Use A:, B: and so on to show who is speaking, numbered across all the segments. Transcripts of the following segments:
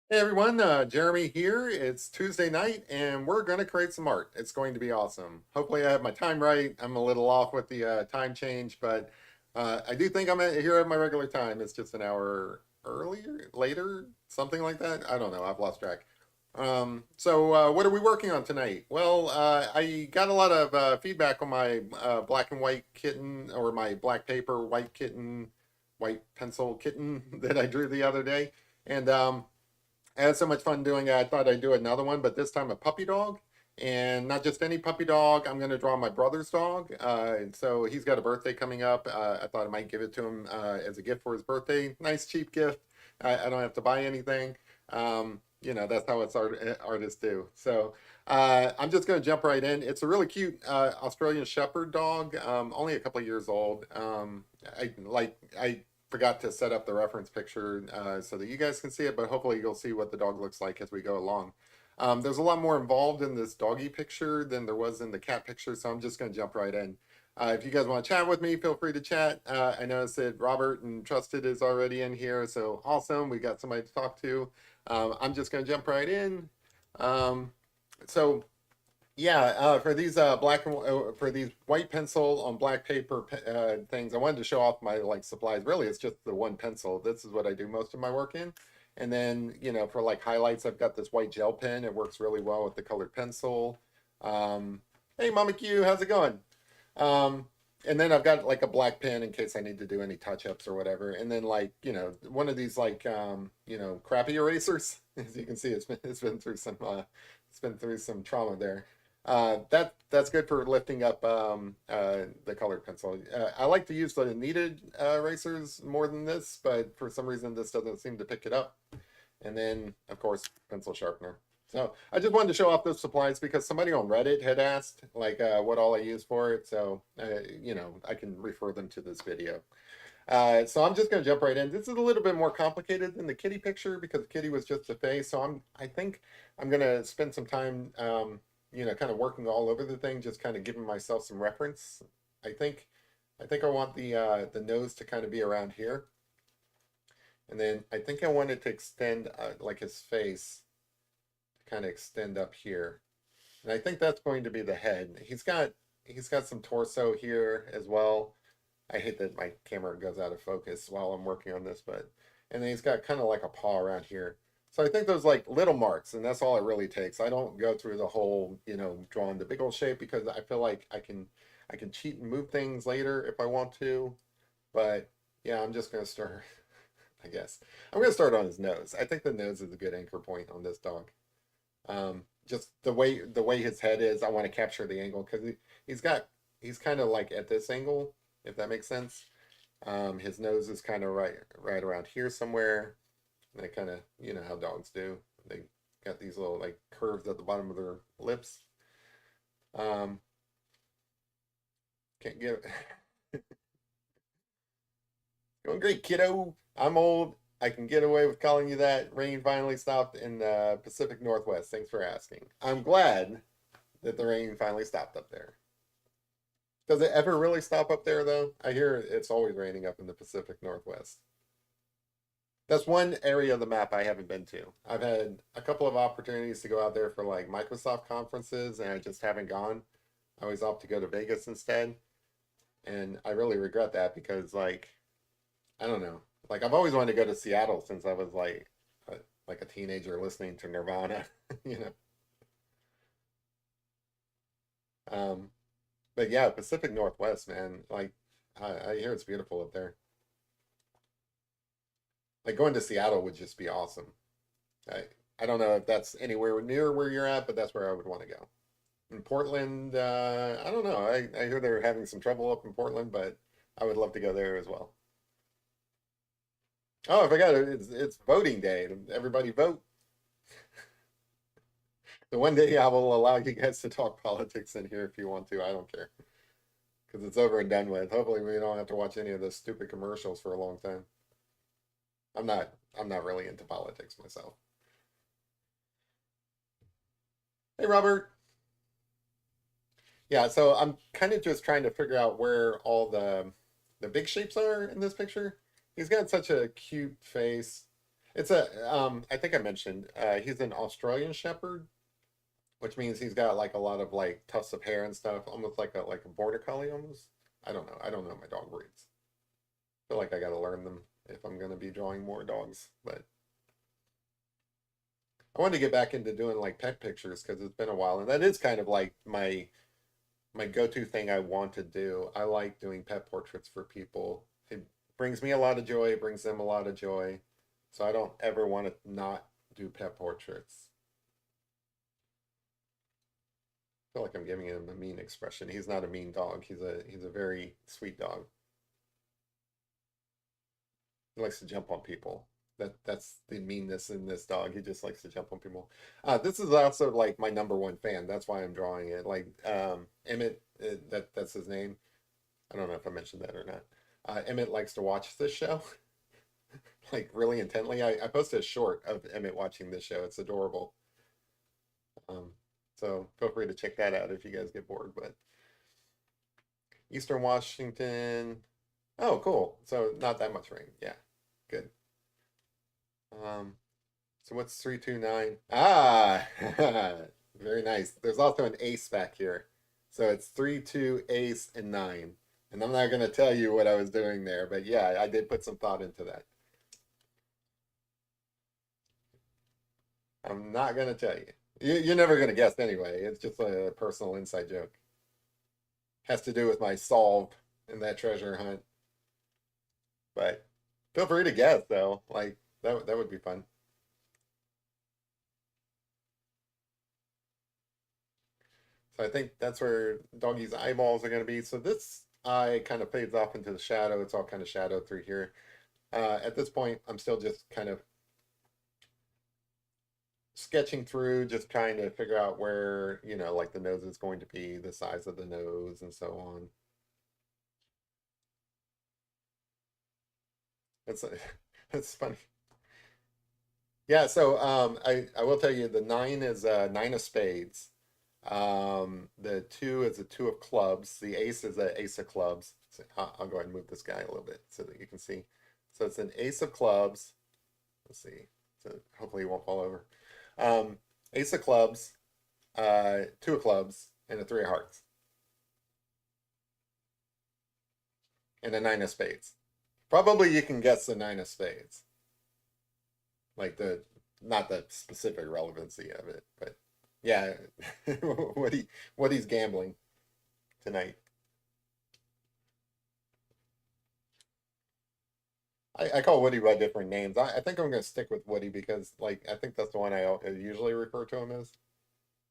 A: Hey everyone, Jeremy here. It's Tuesday night and we're going to create some art. It's going to be awesome. Hopefully, I have my time right. I'm a little off with the time change, but I do think here at my regular time. It's just an hour earlier, later, something like that. I don't know. I've lost track. So, what are we working on tonight? Well, I got a lot of feedback on my black and white kitten or my black paper white kitten, white pencil kitten that I drew the other day. And I had so much fun doing it. I thought I'd do another one, but this time a puppy dog. And not just any puppy dog. I'm going to draw my brother's dog. So he's got a birthday coming up. I thought I might give it to him as a gift for his birthday. Nice, cheap gift. I don't have to buy anything. That's how artists do. So I'm just going to jump right in. It's a really cute Australian Shepherd dog, only a couple of years old. I forgot to set up the reference picture so that you guys can see it, but hopefully you'll see what the dog looks like as we go along. There's a lot more involved in this doggy picture than there was in the cat picture, so I'm just going to jump right in. If you guys want to chat with me, feel free to chat. I noticed that Robert and Trusted is already in here, so awesome. We got somebody to talk to. I'm just going to jump right in. Um, so yeah, for these for these white pencil on black paper things, I wanted to show off my like supplies. Really, it's just the one pencil. This is what I do most of my work in. And then, for like highlights, I've got this white gel pen. It works really well with the colored pencil. Um, hey, Mama Q, how's it going? Um, and then I've got like a black pen in case I need to do any touch-ups or whatever. And then like, one of these like crappy erasers. As you can see, it's been through some trauma there. That's good for lifting up the colored pencil. I like to use the kneaded erasers more than this, but for some reason this doesn't seem to pick it up. And then, of course, pencil sharpener. So I just wanted to show off those supplies because somebody on Reddit had asked like what all I use for it. So I can refer them to this video. So I'm just going to jump right in. This is a little bit more complicated than the kitty picture because the kitty was just a face. So I think I'm going to spend some time, kind of working all over the thing, just kind of giving myself some reference. I think, I think I want the nose to kind of be around here, and then I think I want it to extend like his face to kind of extend up here, and I think that's going to be the head. He's got some torso here as well. I hate that my camera goes out of focus while I'm working on this, but and then he's got kind of like a paw around here. So I think those like little marks, and that's all it really takes. I don't go through the whole, drawing the big old shape because I feel like I can cheat and move things later if I want to. But yeah, I'm just gonna start. I guess I'm gonna start on his nose. I think the nose is a good anchor point on this dog. Just the way his head is, I want to capture the angle because he's kind of like at this angle, if that makes sense. His nose is kind of right around here somewhere. And they kind of, how dogs do. They got these little like curves at the bottom of their lips. Um, can't get going great, kiddo. I'm old. I can get away with calling you that. Rain finally stopped in the Pacific Northwest. Thanks for asking. I'm glad that the rain finally stopped up there. Does it ever really stop up there though? I hear it's always raining up in the Pacific Northwest. That's one area of the map I haven't been to. I've had a couple of opportunities to go out there for like Microsoft conferences, and I just haven't gone. I always opt to go to Vegas instead, and I really regret that because like I don't know, like I've always wanted to go to Seattle since I was like a teenager listening to Nirvana, you know. Um, but yeah, Pacific Northwest, man, like I hear it's beautiful up there. Like going to Seattle would just be awesome. I I don't know if that's anywhere near where you're at, but that's where I would want to go. In Portland, I don't know. I hear they're having some trouble up in Portland, but I would love to go there as well. Oh, I forgot it's voting day. Everybody vote. So one day I will allow you guys to talk politics in here if you want to. I don't care because it's over and done with. Hopefully we don't have to watch any of those stupid commercials for a long time. I'm not really into politics myself. Hey Robert. Yeah, so I'm kind of just trying to figure out where all the big shapes are in this picture. He's got such a cute face. It's a I think I mentioned he's an Australian Shepherd, which means he's got like a lot of like tufts of hair and stuff, almost like a border collie almost. I don't know. I don't know my dog breeds. I feel like I got to learn them if I'm going to be drawing more dogs. But I wanted to get back into doing like pet pictures because it's been a while, and that is kind of like my go-to thing I want to do. I like doing pet portraits for people. It brings me a lot of joy, it brings them a lot of joy. So I don't ever want to not do pet portraits. I feel like I'm giving him a mean expression. He's not a mean dog. He's a very sweet dog. He likes to jump on people. That's the meanness in this dog. He just likes to jump on people. This is also like my number one fan. That's why I'm drawing it. Like Emmett, that's his name. I don't know if I mentioned that or not. Emmett likes to watch this show like really intently. I posted a short of Emmett watching this show. It's adorable. Um, so feel free to check that out if you guys get bored. But Eastern Washington. Oh, cool. So not that much rain. Yeah, good. Um, so what's 329? Ah, very nice. There's also an ace back here. So it's 3, 2, ace, and 9. And I'm not going to tell you what I was doing there, but yeah, I did put some thought into that. I'm not going to tell you. You're never going to guess anyway. It's just a personal inside joke. Has to do with my solve in that treasure hunt. But feel free to guess though. Like that would be fun. So I think that's where Doggy's eyeballs are going to be. So this eye kind of fades off into the shadow. It's all kind of shadowed through here. At this point, I'm still just kind of sketching through, just trying to figure out where, like the nose is going to be, the size of the nose, and so on. It's it's funny. Yeah, so I will tell you the 9 is nine of spades. The 2 is a 2 of clubs. The ace is a ace of clubs. So I'll go ahead and move this guy a little bit so that you can see. So it's an ace of clubs. Let's see. So hopefully he won't fall over. Um, Ace of clubs, 2 of clubs, and a 3 of hearts, and a 9 of spades. Probably you can guess the 9 of spades, like not the specific relevancy of it, but yeah, what he's gambling tonight. I call Woody by different names. I think I'm gonna stick with Woody because like I think that's the one I usually refer to him as.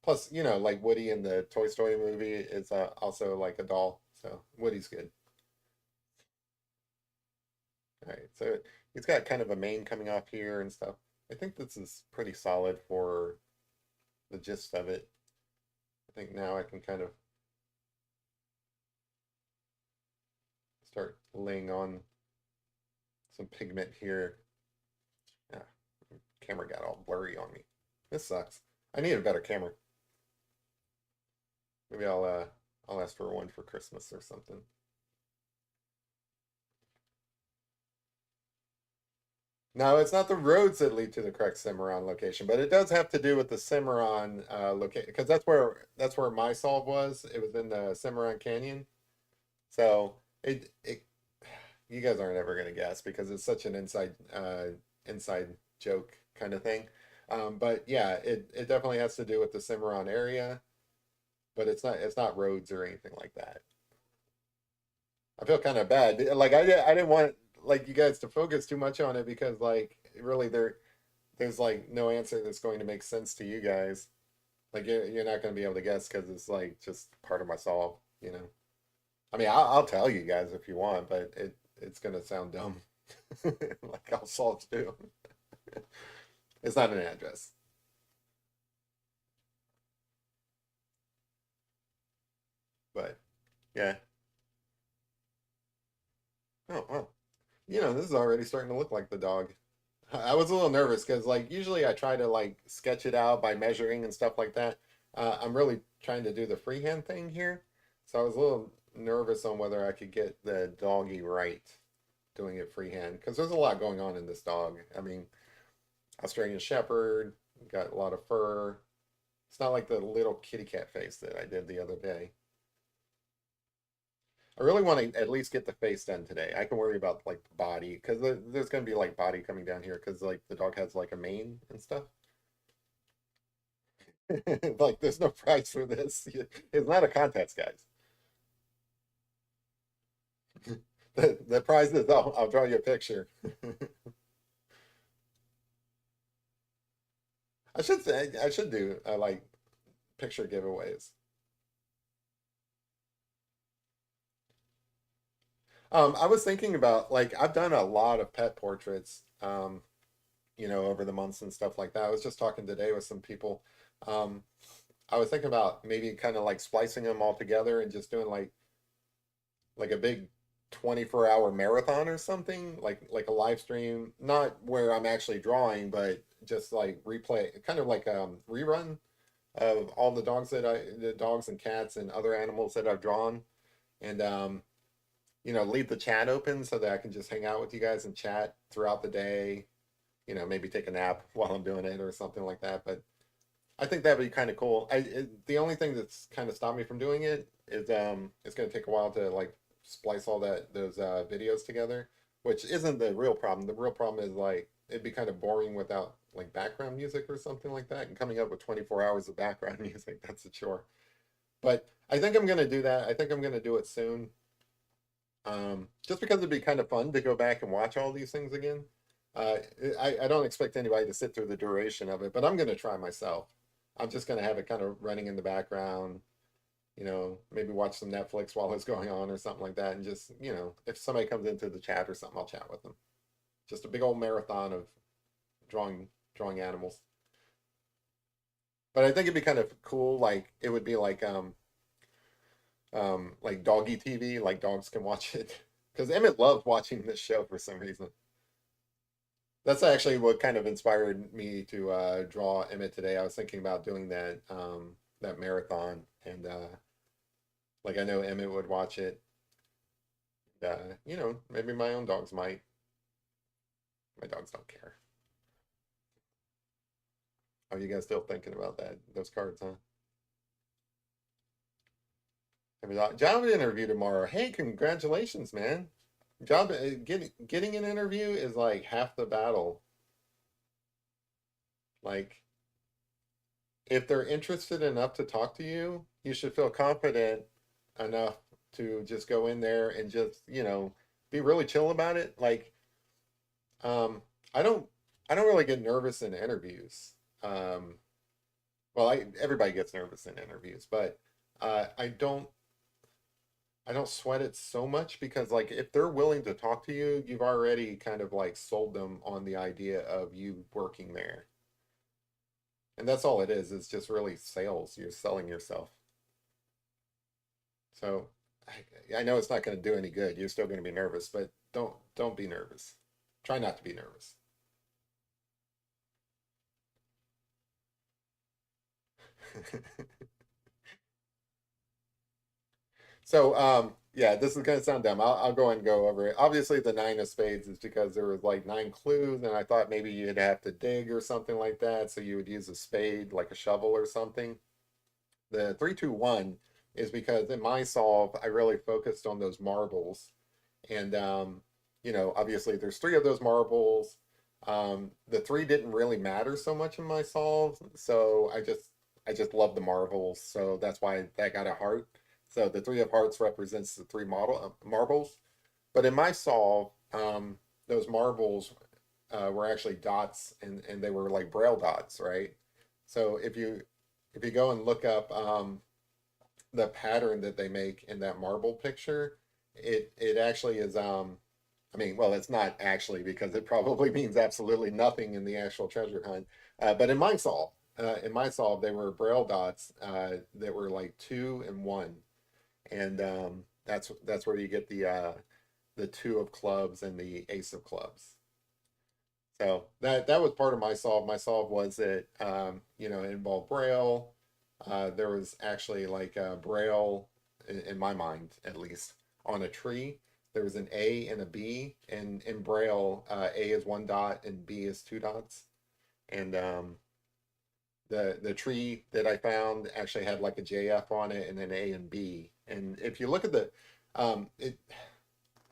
A: Plus, like Woody in the Toy Story movie is also like a doll, so Woody's good. All right, so he's got kind of a mane coming off here and stuff. I think this is pretty solid for the gist of it. I think now I can kind of start laying on some pigment here. Yeah, camera got all blurry on me. This sucks. I need a better camera. Maybe I'll ask for one for Christmas or something. No, it's not the roads that lead to the correct Cimarron location, but it does have to do with the Cimarron location because that's where my solve was. It was in the Cimarron Canyon. So it you guys aren't ever gonna guess because it's such an inside joke kind of thing. But yeah, it definitely has to do with the Cimarron area, but it's not roads or anything like that. I feel kind of bad. Like I didn't want like you guys to focus too much on it because like really there's like no answer that's going to make sense to you guys. Like you're not going to be able to guess because it's like just part of my solve. I mean, I'll tell you guys if you want, but it's going to sound dumb, like all solves do. It's not an address, but yeah. Oh well, this is already starting to look like the dog. I was a little nervous because like usually I try to like sketch it out by measuring and stuff like that. I'm really trying to do the freehand thing here, so I was a little nervous on whether I could get the doggy right doing it freehand because there's a lot going on in this dog. I mean, Australian Shepherd, got a lot of fur. It's not like the little kitty cat face that I did the other day. I really want to at least get the face done today. I can worry about like the body because there's going to be like body coming down here because like the dog has like a mane and stuff. Like there's no prize for this. It's not a contest, guys. The prize is I'll draw you a picture. I should do like picture giveaways. I was thinking about like I've done a lot of pet portraits, over the months and stuff like that. I was just talking today with some people. Um, I was thinking about maybe kind of like splicing them all together and just doing like a big 24-hour marathon or something, like a live stream, not where I'm actually drawing, but just like replay, kind of like rerun of all the dogs and cats and other animals that I've drawn, and leave the chat open so that I can just hang out with you guys and chat throughout the day. Maybe take a nap while I'm doing it or something like that. But I think that'd be kind of cool. The only thing that's kind of stopped me from doing it is it's going to take a while to like splice all those videos together, which isn't the real problem. The real problem is like it'd be kind of boring without like background music or something like that. And coming up with 24 hours of background music, that's a chore. But I think I'm going to do that. I think I'm going to do it soon. Just because it'd be kind of fun to go back and watch all these things again. Uh, I don't expect anybody to sit through the duration of it, but I'm going to try myself. I'm just going to have it kind of running in the background, maybe watch some Netflix while it's going on or something like that. And just, if somebody comes into the chat or something, I'll chat with them. Just a big old marathon of drawing animals. But I think it'd be kind of cool. Like it would be like doggy TV, like dogs can watch it. Because Emmett loves watching this show for some reason. That's actually what kind of inspired me to draw Emmett today. I was thinking about doing that marathon, and like I know Emmett would watch it. Maybe my own dogs might. My dogs don't care. Are you guys still thinking about those cards, huh? Job interview tomorrow. Hey, congratulations, man. Getting an interview is like half the battle. Like if they're interested enough to talk to you, you should feel confident enough to just go in there and just, be really chill about it. Like, um, I don't, I don't really get nervous in interviews. Um, well, everybody gets nervous in interviews, but I don't sweat it so much because like if they're willing to talk to you, you've already kind of like sold them on the idea of you working there. And that's all it is. It's just really sales. You're selling yourself. So I know it's not going to do any good. You're still going to be nervous, but don't be nervous. Try not to be nervous. So yeah, this is going to sound dumb. I'll go and go over it. Obviously, the nine of spades is because there was like nine clues, and I thought maybe you'd have to dig or something like that. So you would use a spade, like a shovel or something. The 3-2-1 is because in my solve, I really focused on those marbles. And obviously there's three of those marbles. The three didn't really matter so much in my solve, so I just love the marbles, so that's why that got a heart. So the three of hearts represents the three model marbles. But in my solve, those marbles were actually dots, and they were like braille dots, right? So if you go and look up the pattern that they make in that marble picture, it actually is I mean, well, it's not actually because it probably means absolutely nothing in the actual treasure hunt. But in my solve, they were braille dots that were like 2 and 1, and that's where you get the two of clubs and the ace of clubs. So that was part of my solve. My solve was that it involved braille. There was actually like braille in my mind, at least, on a tree. There was an A and a B, and in braille, A is one dot and B is two dots. and the tree that I found actually had like a JF on it and then A and B. And if you look at the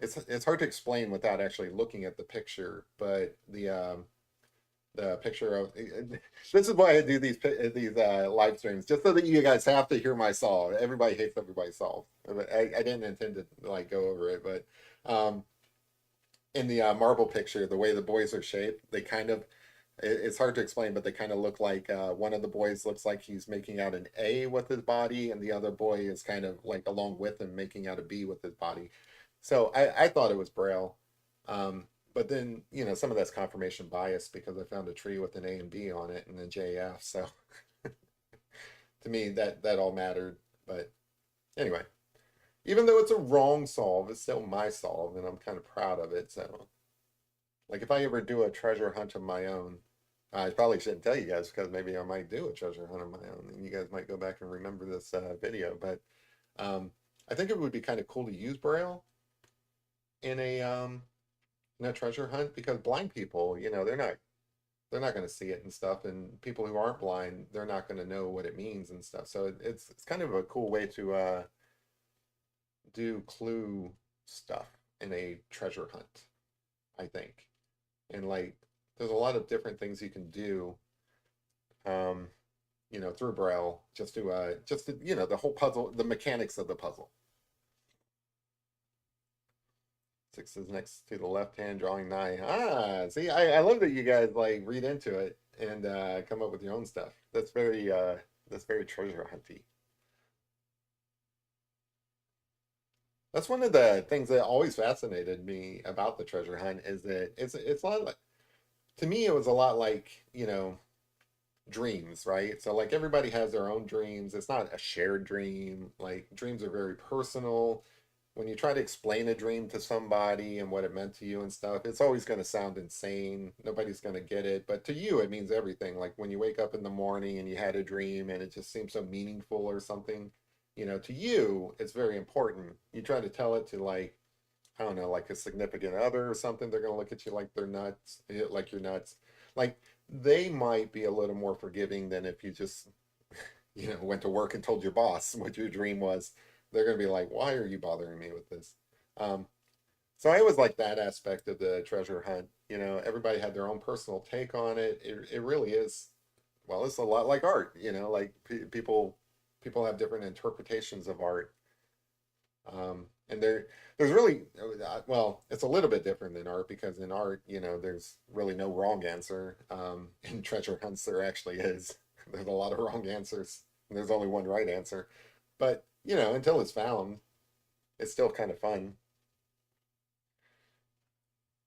A: it's hard to explain without actually looking at the picture, but the picture of this is why I do these live streams, just so that you guys have to hear my solve. Everybody hates everybody solve. I didn't intend to like go over it, but in the marble picture, the way the boys are shaped, they kind of it's hard to explain, but they kind of look like one of the boys looks like he's making out an A with his body, and the other boy is kind of like along with him making out a B with his body. So I thought it was Braille. But then, some of that's confirmation bias because I found a tree with an A and B on it and a JF. So to me, that all mattered. But anyway, even though it's a wrong solve, it's still my solve, and I'm kind of proud of it. So, like, if I ever do a treasure hunt of my own, I probably shouldn't tell you guys because maybe I might do a treasure hunt of my own, and you guys might go back and remember this video. But um, I think it would be kind of cool to use Braille in a treasure hunt because blind people, they're not going to see it and stuff, and people who aren't blind, they're not going to know what it means and stuff. So it's kind of a cool way to do clue stuff in a treasure hunt, I think. And like, there's a lot of different things you can do, um, through Braille, just to the whole puzzle, the mechanics of the puzzle. Six is next to the left hand, drawing nine. Ah, see, I love that you guys like read into it and come up with your own stuff. That's very treasure hunty. That's one of the things that always fascinated me about the treasure hunt is that it's a lot like, to me it was a lot like, dreams, right? So like everybody has their own dreams. It's not a shared dream. Like dreams are very personal. When you try to explain a dream to somebody and what it meant to you and stuff, it's always going to sound insane. Nobody's going to get it, but to you it means everything. Like when you wake up in the morning and you had a dream and it just seems so meaningful or something, to you it's very important. You try to tell it to like, I don't know, like a significant other or something, they're going to look at you like they're nuts, like you're nuts. Like they might be a little more forgiving than if you just, went to work and told your boss what your dream was. They're going to be like, why are you bothering me with this? Um, so I always like that aspect of the treasure hunt. Everybody had their own personal take on it. It really is, well, it's a lot like art, like people have different interpretations of art. And there's really, well, it's a little bit different than art because in art, there's really no wrong answer. In treasure hunts, there actually is. There's a lot of wrong answers. And there's only one right answer. But, until it's found, it's still kind of fun.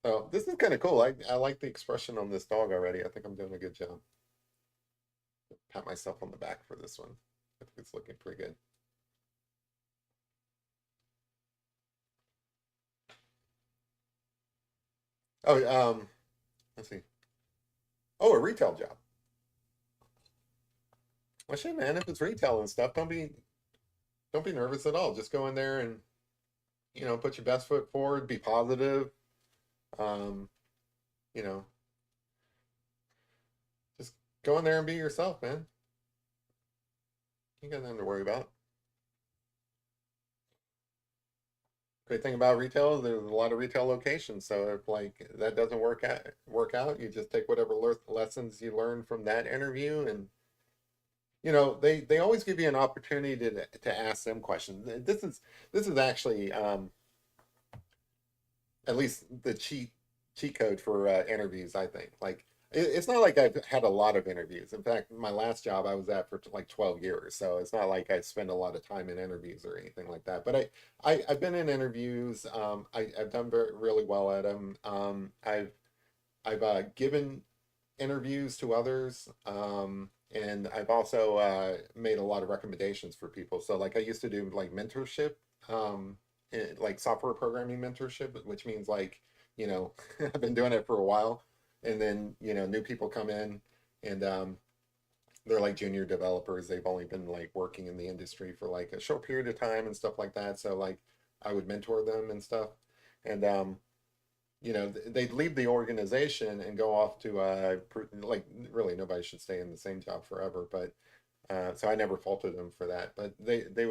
A: So this is kind of cool. I like the expression on this dog already. I think I'm doing a good job. Pat myself on the back for this one. I think it's looking pretty good. Oh, let's see. Oh, a retail job. Well, shit, man. If it's retail and stuff, don't be nervous at all. Just go in there and put your best foot forward. Be positive. Um, you know, just go in there and be yourself, man. You got nothing to worry about. Great thing about retail is there's a lot of retail locations. So if like that doesn't work out, you just take whatever lessons you learn from that interview, and they always give you an opportunity to ask them questions. This is actually at least the cheat code for interviews. I think like it's not like I've had a lot of interviews. In fact, my last job I was at for like 12 years, so it's not like I spend a lot of time in interviews or anything like that. But I've been in interviews. I've done really well at them. I've given interviews to others. And I've also made a lot of recommendations for people. So like I used to do like mentorship, like software programming mentorship, which means like, I've been doing it for a while. And then, new people come in and they're like junior developers. They've only been like working in the industry for like a short period of time and stuff like that. So like I would mentor them and stuff. And they'd leave the organization and go off to like really nobody should stay in the same job forever, but so I never faulted them for that. But they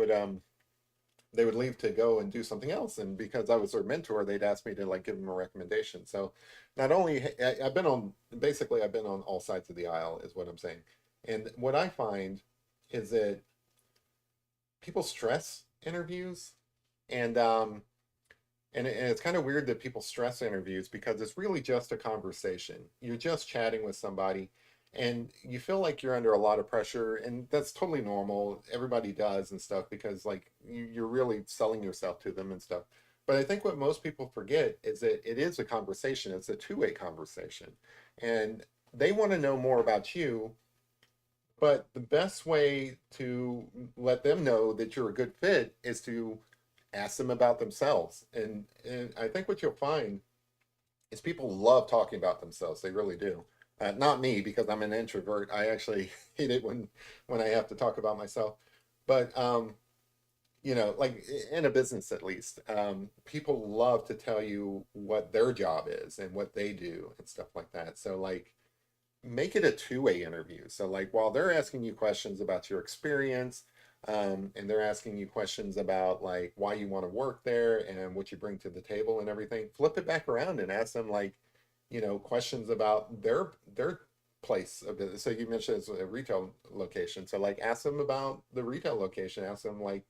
A: would leave to go and do something else, and because I was their mentor, they'd ask me to like give them a recommendation. So not only I've been on basically I've been on all sides of the aisle is what I'm saying, and what I find is that people stress interviews, and and it's kind of weird that people stress interviews because it's really just a conversation. You're just chatting with somebody and you feel like you're under a lot of pressure, and that's totally normal. Everybody does and stuff because like you're really selling yourself to them and stuff. But I think what most people forget is that it is a conversation. It's a two-way conversation. And they want to know more about you, but the best way to let them know that you're a good fit is to ask them about themselves. And I think what you'll find is people love talking about themselves. They really do. Not me because I'm an introvert. I actually hate it when I have to talk about myself. But like in a business at least, people love to tell you what their job is and what they do and stuff like that. So like make it a two-way interview. So like while they're asking you questions about your experience, and they're asking you questions about like why you want to work there and what you bring to the table and everything, flip it back around and ask them like, questions about their place of business. So you mentioned it's a retail location. So like ask them about the retail location, ask them like,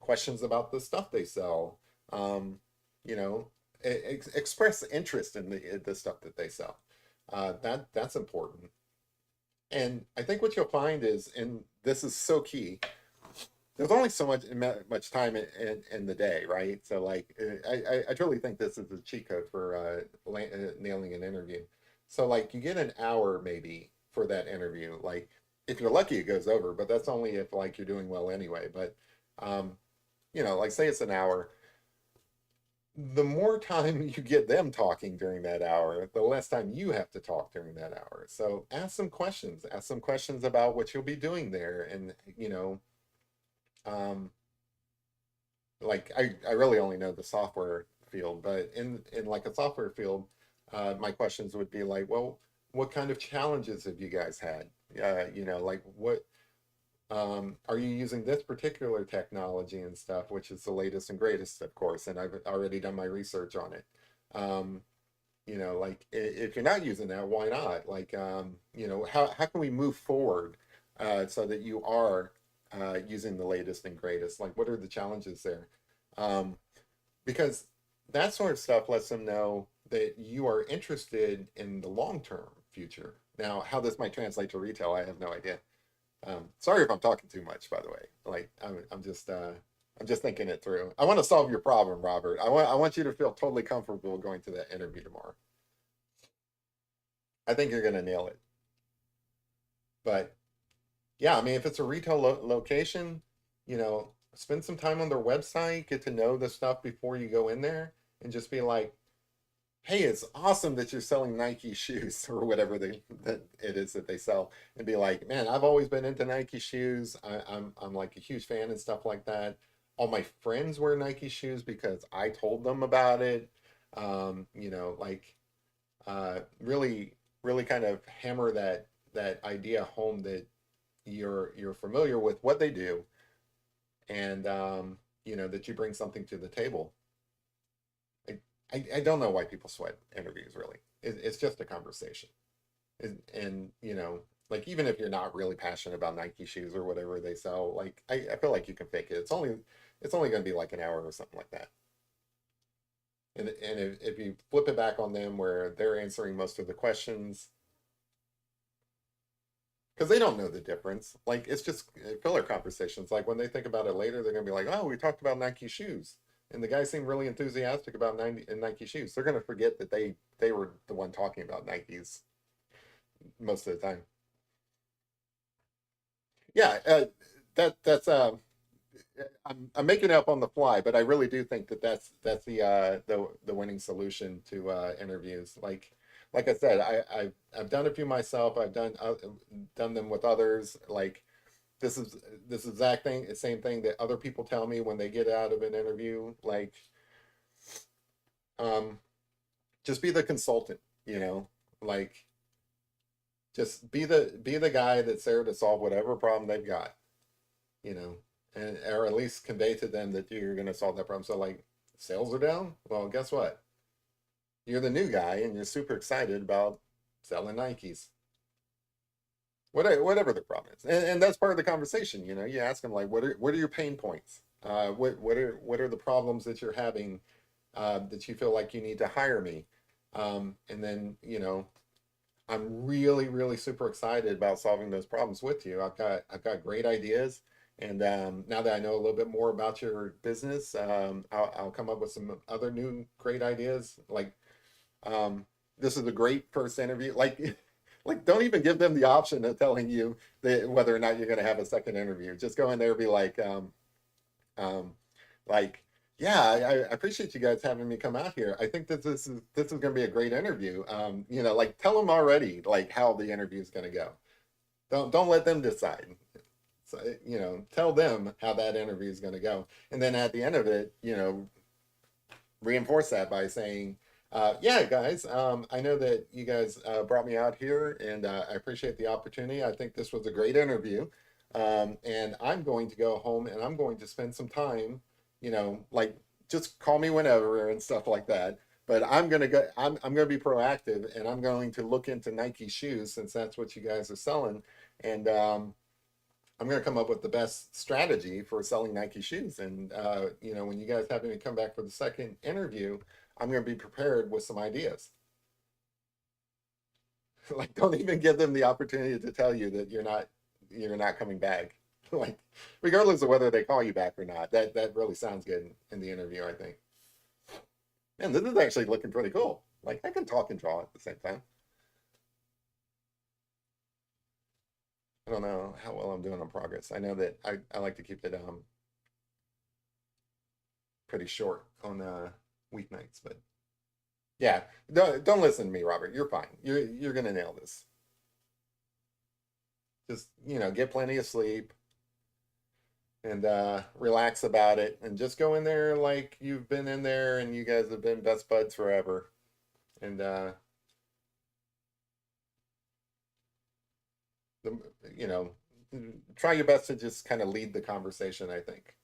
A: questions about the stuff they sell. You know, express interest in the stuff that they sell. That's important. And I think what you'll find is, and this is so key, there's only so much time in the day, right? So like, I truly think this is a cheat code for nailing an interview. So like, you get an hour maybe for that interview. Like, if you're lucky, it goes over, but that's only if like you're doing well anyway. But um, like say it's an hour, the more time you get them talking during that hour, the less time you have to talk during that hour. So ask some questions. Ask some questions about what you'll be doing there, and um, like I really only know the software field, but in like a software field, my questions would be like, well, what kind of challenges have you guys had? Like what are you using this particular technology and stuff, which is the latest and greatest, of course, and I've already done my research on it. Um, like if you're not using that, why not? Like, how can we move forward so that you are using the latest and greatest? Like, what are the challenges there? Um, because that sort of stuff lets them know that you are interested in the long-term future. Now, how this might translate to retail, I have no idea. Sorry if I'm talking too much, by the way. Like, I'm just thinking it through. I want to solve your problem, Robert. I want you to feel totally comfortable going to that interview tomorrow. I think you're gonna nail it. But yeah, I mean, if it's a retail location, spend some time on their website, get to know the stuff before you go in there, and just be like, "Hey, it's awesome that you're selling Nike shoes or whatever that it is that they sell," and be like, "Man, I've always been into Nike shoes. I'm like a huge fan and stuff like that. All my friends wear Nike shoes because I told them about it." Like really, really kind of hammer that idea home that you're familiar with what they do, and that you bring something to the table. I, I don't know why people sweat interviews really. It's just a conversation, and like even if you're not really passionate about Nike shoes or whatever they sell, like I feel like you can fake it. It's only going to be like an hour or something like that. And if you flip it back on them where they're answering most of the questions, because they don't know the difference. Like it's just filler conversations. Like when they think about it later, they're gonna be like, "Oh, we talked about Nike shoes," and the guy seemed really enthusiastic about Nike shoes. They're gonna forget that they were the one talking about Nikes most of the time. Yeah, that's I'm making it up on the fly, but I really do think that that's the winning solution to interviews. Like I said, I've done a few myself. I've done them with others. Like this is this exact thing, the same thing that other people tell me when they get out of an interview. Like, um, just be the consultant, like just be the guy that's there to solve whatever problem they've got, you know, and or at least convey to them that you're going to solve that problem. So like sales are down. Well, guess what? You're the new guy and you're super excited about selling Nikes. Whatever the problem is, and that's part of the conversation. You ask them like, what are your pain points? What are the problems that you're having that you feel like you need to hire me? And then I'm really really super excited about solving those problems with you. I've got great ideas, and now that I know a little bit more about your business, I'll come up with some other new great ideas. Like um, this is a great first interview. Like don't even give them the option of telling you that whether or not you're going to have a second interview. Just go in there and be um, like, yeah, I appreciate you guys having me come out here. I think that this is going to be a great interview. Like tell them already like how the interview is going to go. Don't let them decide. So, tell them how that interview is going to go, and then at the end of it, reinforce that by saying, yeah, guys, I know that you guys brought me out here and I appreciate the opportunity. I think this was a great interview. And I'm going to go home and I'm going to spend some time, like just call me whenever and stuff like that. But I'm going to be proactive and I'm going to look into Nike shoes since that's what you guys are selling. And I'm going to come up with the best strategy for selling Nike shoes. And, when you guys have me come back for the second interview, I'm going to be prepared with some ideas. Like, don't even give them the opportunity to tell you that you're not coming back. Like, regardless of whether they call you back or not, that really sounds good in the interview, I think. And this is actually looking pretty cool. Like, I can talk and draw at the same time. I don't know how well I'm doing on progress. I know that I like to keep it pretty short on weeknights, but yeah, don't listen to me, Robert. You're fine. You're gonna nail this. Just get plenty of sleep and relax about it, and just go in there like you've been in there and you guys have been best buds forever. And the, you know, try your best to just kind of lead the conversation, I think.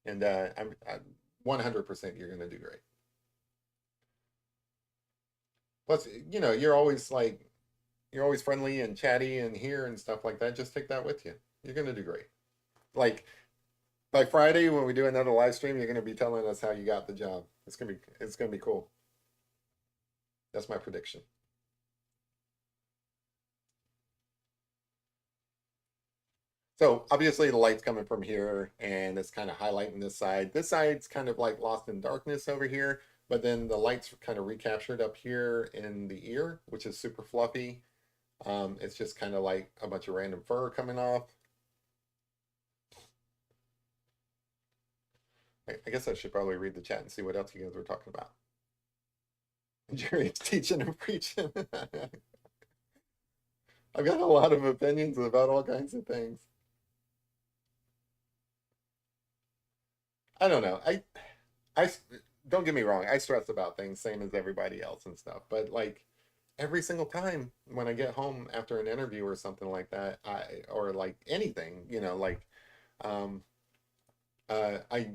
A: And I'm 100% you're gonna do great. Plus, you're always friendly and chatty and here and stuff like that. Just take that with you. You're gonna do great. Like by Friday when we do another live stream, you're gonna be telling us how you got the job. It's gonna be cool. That's my prediction. So obviously the light's coming from here and it's kind of highlighting this side. This side's kind of like lost in darkness over here, but then the light's kind of recaptured up here in the ear, which is super fluffy. It's just kind of like a bunch of random fur coming off. I guess I should probably read the chat and see what else you guys were talking about. Jerry's teaching and preaching. I've got a lot of opinions about all kinds of things. I don't know. I don't get me wrong. I stress about things same as everybody else and stuff. But like every single time when I get home after an interview or something like that, or like anything, like um, I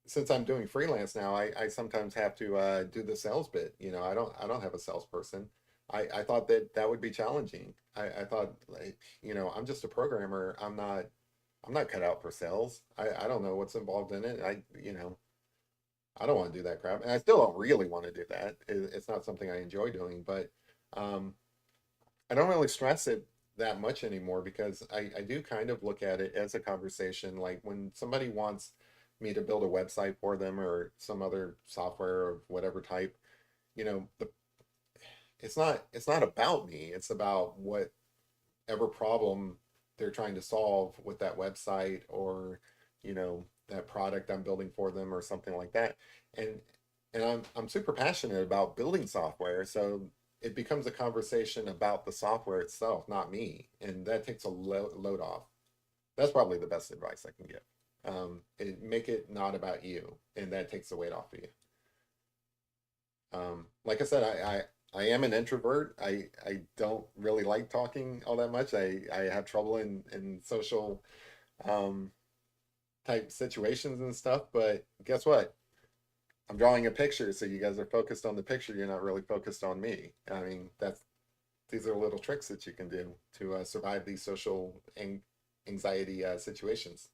A: since I'm doing freelance now, I sometimes have to do the sales bit. I don't have a salesperson. I thought that would be challenging. I thought like, I'm just a programmer. I'm not cut out for sales. I don't know what's involved in it. I don't want to do that crap. And I still don't really want to do that. It's not something I enjoy doing, but um, I don't really stress it that much anymore because I do kind of look at it as a conversation. Like when somebody wants me to build a website for them or some other software of whatever type, it's not about me. It's about whatever problem they're trying to solve with that website or that product I'm building for them or something like that. And I'm super passionate about building software, so it becomes a conversation about the software itself, not me, and that takes a load off. That's probably the best advice I can give. Make it not about you, and that takes the weight off of you. Like I said, I am an introvert. I don't really like talking all that much. I have trouble in social um, type situations and stuff. But guess what? I'm drawing a picture, so you guys are focused on the picture. You're not really focused on me. I mean, that's these are little tricks that you can do to survive these social anxiety situations.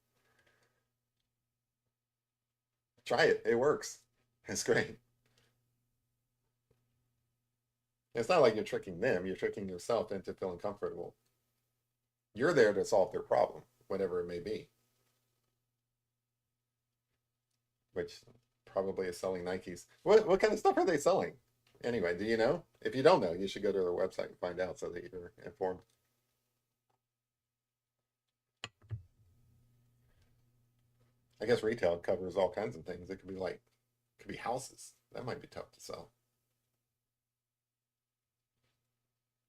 A: Try it. It works. It's great. It's not like you're tricking them. You're tricking yourself into feeling comfortable. You're there to solve their problem, whatever it may be, which probably is selling Nikes. What kind of stuff are they selling? Anyway, do you know? If you don't know, you should go to their website and find out so that you're informed. I guess retail covers all kinds of things. It could be houses. That might be tough to sell.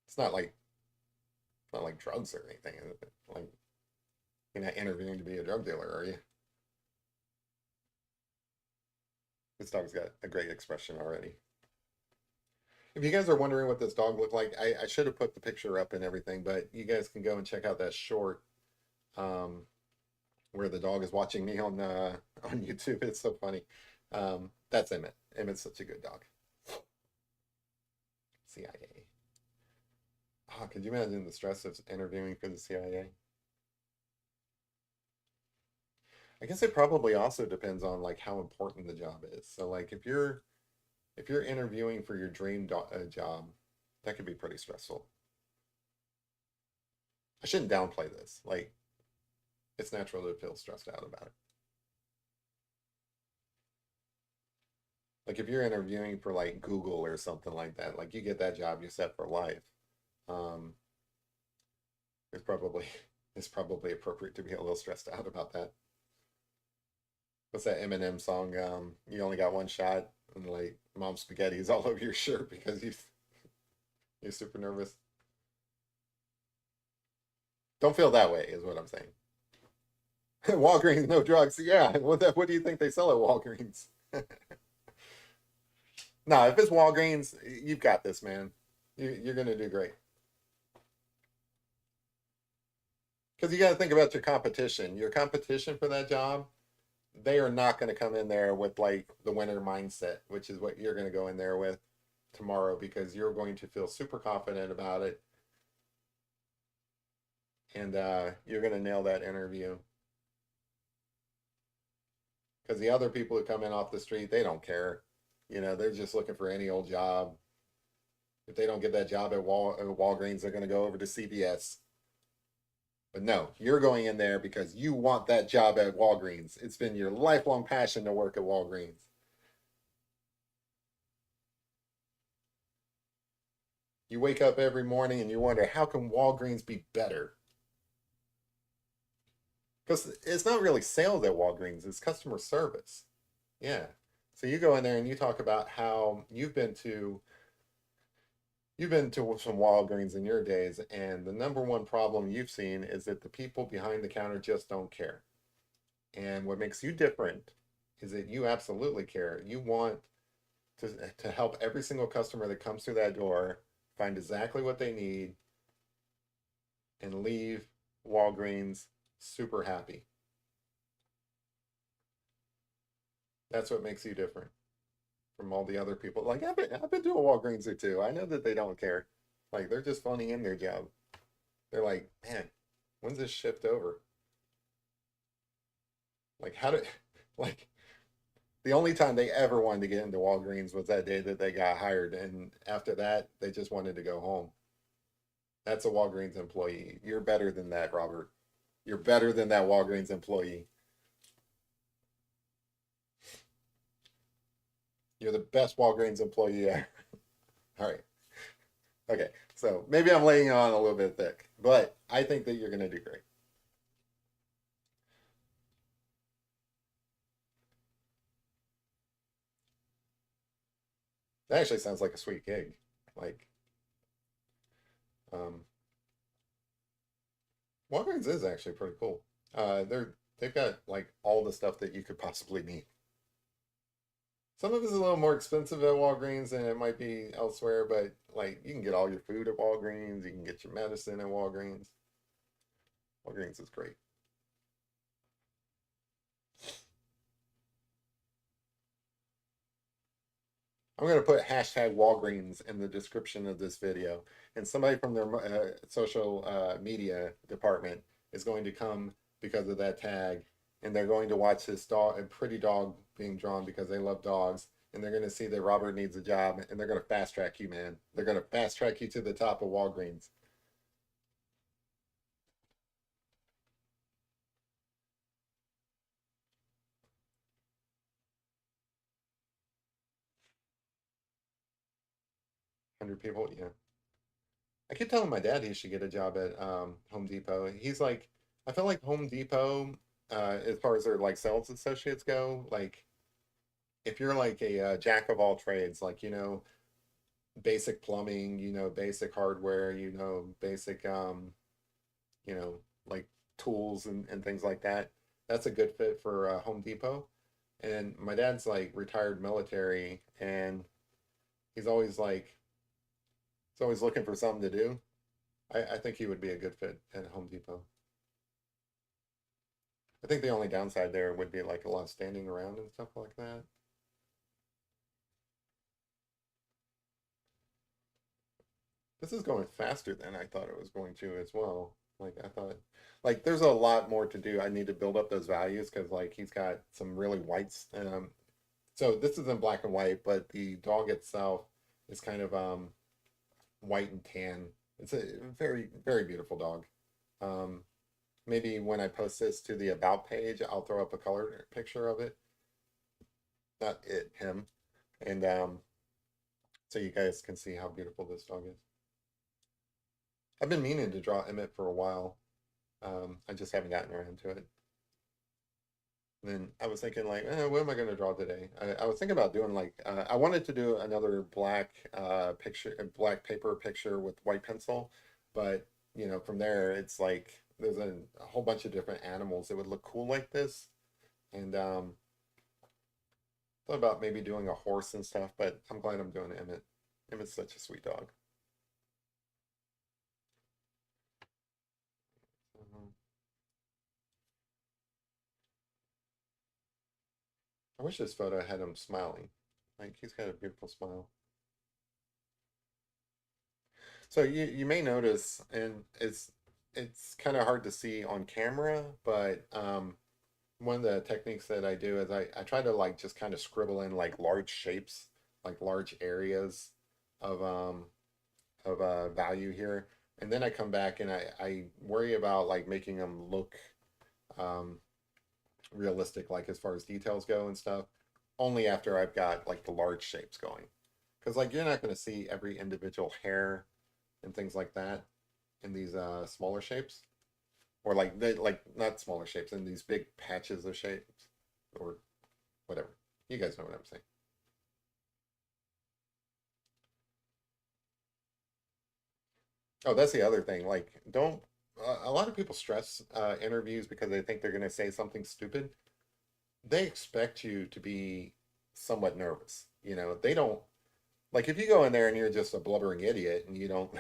A: It's not like drugs or anything. Is it? Like you're not interviewing to be a drug dealer, are you? This dog's got a great expression already. If you guys are wondering what this dog looked like, I should have put the picture up and everything, but you guys can go and check out that short um, where the dog is watching me on YouTube. It's so funny. That's Emmett. Emmett's such a good dog. CIA. Oh, could you imagine the stress of interviewing for the CIA? I guess it probably also depends on like how important the job is. So like if you're interviewing for your job, that could be pretty stressful. I shouldn't downplay this. Like it's natural to feel stressed out about it. Like if you're interviewing for like Google or something like that, like you get that job, you're set for life. Um, it's probably it's probably appropriate to be a little stressed out about that. What's that Eminem song? You only got one shot, and like mom spaghetti is all over your shirt because you're super nervous. Don't feel that way, is what I'm saying. Walgreens, no drugs. Yeah, what do you think they sell at Walgreens? No, if it's Walgreens, you've got this, man. You're gonna do great. Because you got to think about your competition. Your competition for that job, they are not going to come in there with like the winner mindset, which is what you're going to go in there with tomorrow because you're going to feel super confident about it and you're going to nail that interview. Because the other people who come in off the street, they don't care. You know, they're just looking for any old job. If they don't get that job at Walgreens, they're going to go over to CVS. But no, you're going in there because you want that job at Walgreens. It's been your lifelong passion to work at Walgreens. You wake up every morning and you wonder, how can Walgreens be better? Because it's not really sales at Walgreens, it's customer service. Yeah. So you go in there and you talk about how you've been to some Walgreens in your days, and the number one problem you've seen is that the people behind the counter just don't care. And what makes you different is that you absolutely care. You want to help every single customer that comes through that door find exactly what they need and leave Walgreens super happy. That's what makes you different from all the other people. Like I've been to a Walgreens or two. I know that they don't care. Like they're just phoning in their job. They're like, man, when's this shift over? Like how did like the only time they ever wanted to get into Walgreens was that day that they got hired, and after that, they just wanted to go home. That's a Walgreens employee. You're better than that, Robert. You're better than that Walgreens employee. You're the best Walgreens employee ever. All right. Okay. So maybe I'm laying it on a little bit thick, but I think that you're going to do great. That actually sounds like a sweet gig. Like, um, Walgreens is actually pretty cool. They've got like all the stuff that you could possibly need. Some of it's a little more expensive at Walgreens than it might be elsewhere, but like you can get all your food at Walgreens, you can get your medicine at Walgreens. Walgreens is great. I'm going to put hashtag Walgreens in the description of this video, and somebody from their social media department is going to come because of that tag, and they're going to watch this dog, a pretty dog being drawn because they love dogs, and they're going to see that Robert needs a job, and they're going to fast track you, man. They're going to fast track you to the top of Walgreens. 100 people, yeah. I keep telling my dad he should get a job at Home Depot. He's like, I feel like Home Depot, as far as their like sales associates go, like if you're like a jack of all trades, like basic plumbing, basic hardware, basic you know like tools and things like that, that's a good fit for Home Depot. And my dad's like retired military, and he's always like he's always looking for something to do. I think he would be a good fit at Home Depot. I think the only downside there would be like a lot of standing around and stuff like that. This is going faster than I thought it was going to as well. Like I thought, like there's a lot more to do. I need to build up those values because like he's got some really whites. So this is in black and white, but the dog itself is kind of white and tan. It's a very very beautiful dog. Um, Maybe when I post this to the about page, I'll throw up a color picture of it. Not it, him, and so you guys can see how beautiful this dog is. I've been meaning to draw Emmett for a while. I just haven't gotten around to it. And then I was thinking like, what am I going to draw today? I was thinking about doing like, I wanted to do another black picture, a black paper picture with white pencil, but from there it's like there's a whole bunch of different animals that would look cool like this, and thought about maybe doing a horse and stuff, but I'm glad I'm doing Emmett. Emmett's such a sweet dog. Mhm. I wish this photo had him smiling. Like he's got a beautiful smile. So you may notice, and it's kind of hard to see on camera, but one of the techniques that I do is I try to like just kind of scribble in like large shapes, like large areas of value here, and then I come back and I worry about like making them look um, realistic, like as far as details go and stuff, only after I've got like the large shapes going, because like you're not going to see every individual hair and things like that in these smaller shapes, or like they like not smaller shapes in these big patches of shapes or whatever. You guys know what I'm saying. Oh, that's the other thing. Like, don't a lot of people stress interviews because they think they're going to say something stupid. They expect you to be somewhat nervous. They don't like if you go in there and you're just a blubbering idiot and you don't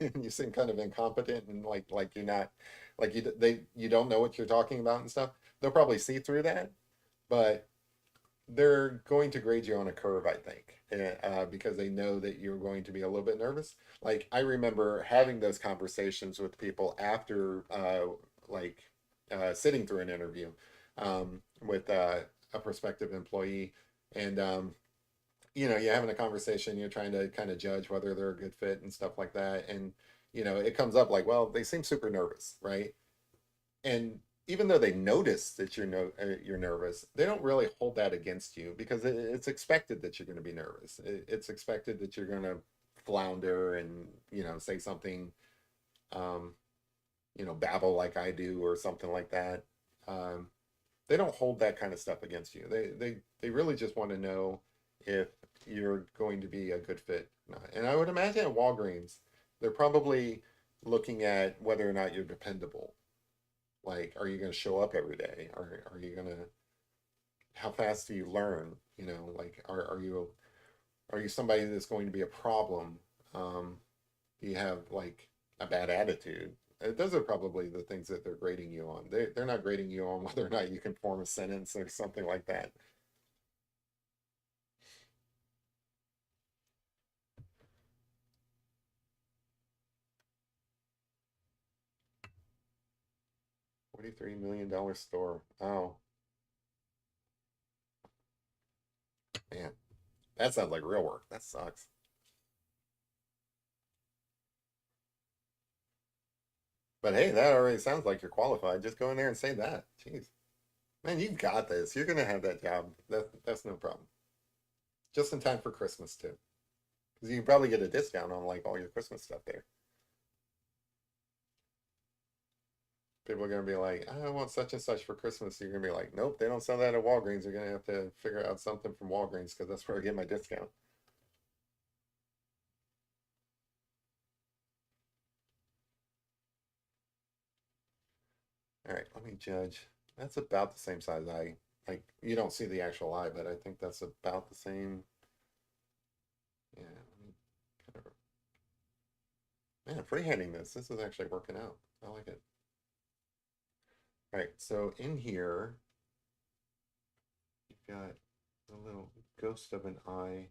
A: and you seem kind of incompetent and like you're not like you don't know what you're talking about and stuff. They'll probably see through that, but they're going to grade you on a curve, I think, because they know that you're going to be a little bit nervous. Like I remember having those conversations with people after, like, sitting through an interview with a prospective employee, and you're having a conversation, you're trying to kind of judge whether they're a good fit and stuff like that, and it comes up like, well, they seem super nervous, right? And even though they notice that you're nervous, they don't really hold that against you because it's expected that you're going to be nervous. It's expected that you're going to flounder and say something, um, babble like I do or something like that. Um, they don't hold that kind of stuff against you. They really just want to know if you're going to be a good fit or not. And I would imagine at Walgreens, they're probably looking at whether or not you're dependable. Like, are you going to show up every day? Are you going to how fast do you learn? You know, like are you somebody that's going to be a problem? Um, do you have like a bad attitude? Those are probably the things that they're grading you on. They're not grading you on whether or not you can form a sentence or something like that. 43 million dollar store. Oh man, that sounds like real work. That sucks. But hey, that already sounds like you're qualified. Just go in there and say that. Jeez. Man, you've got this. You're gonna have that job. That's no problem. Just in time for Christmas too. Because you can probably get a discount on like all your Christmas stuff there. People are gonna be like, I want such and such for Christmas. You're gonna be like, nope, they don't sell that at Walgreens. You're gonna have to figure out something from Walgreens because that's where I get my discount. All right, let me judge. That's about the same size eye. Like you don't see the actual eye, but I think that's about the same. Yeah, let me kind of, man, freehanding this. This is actually working out. I like it. All right, so in here, you've got a little ghost of an eye.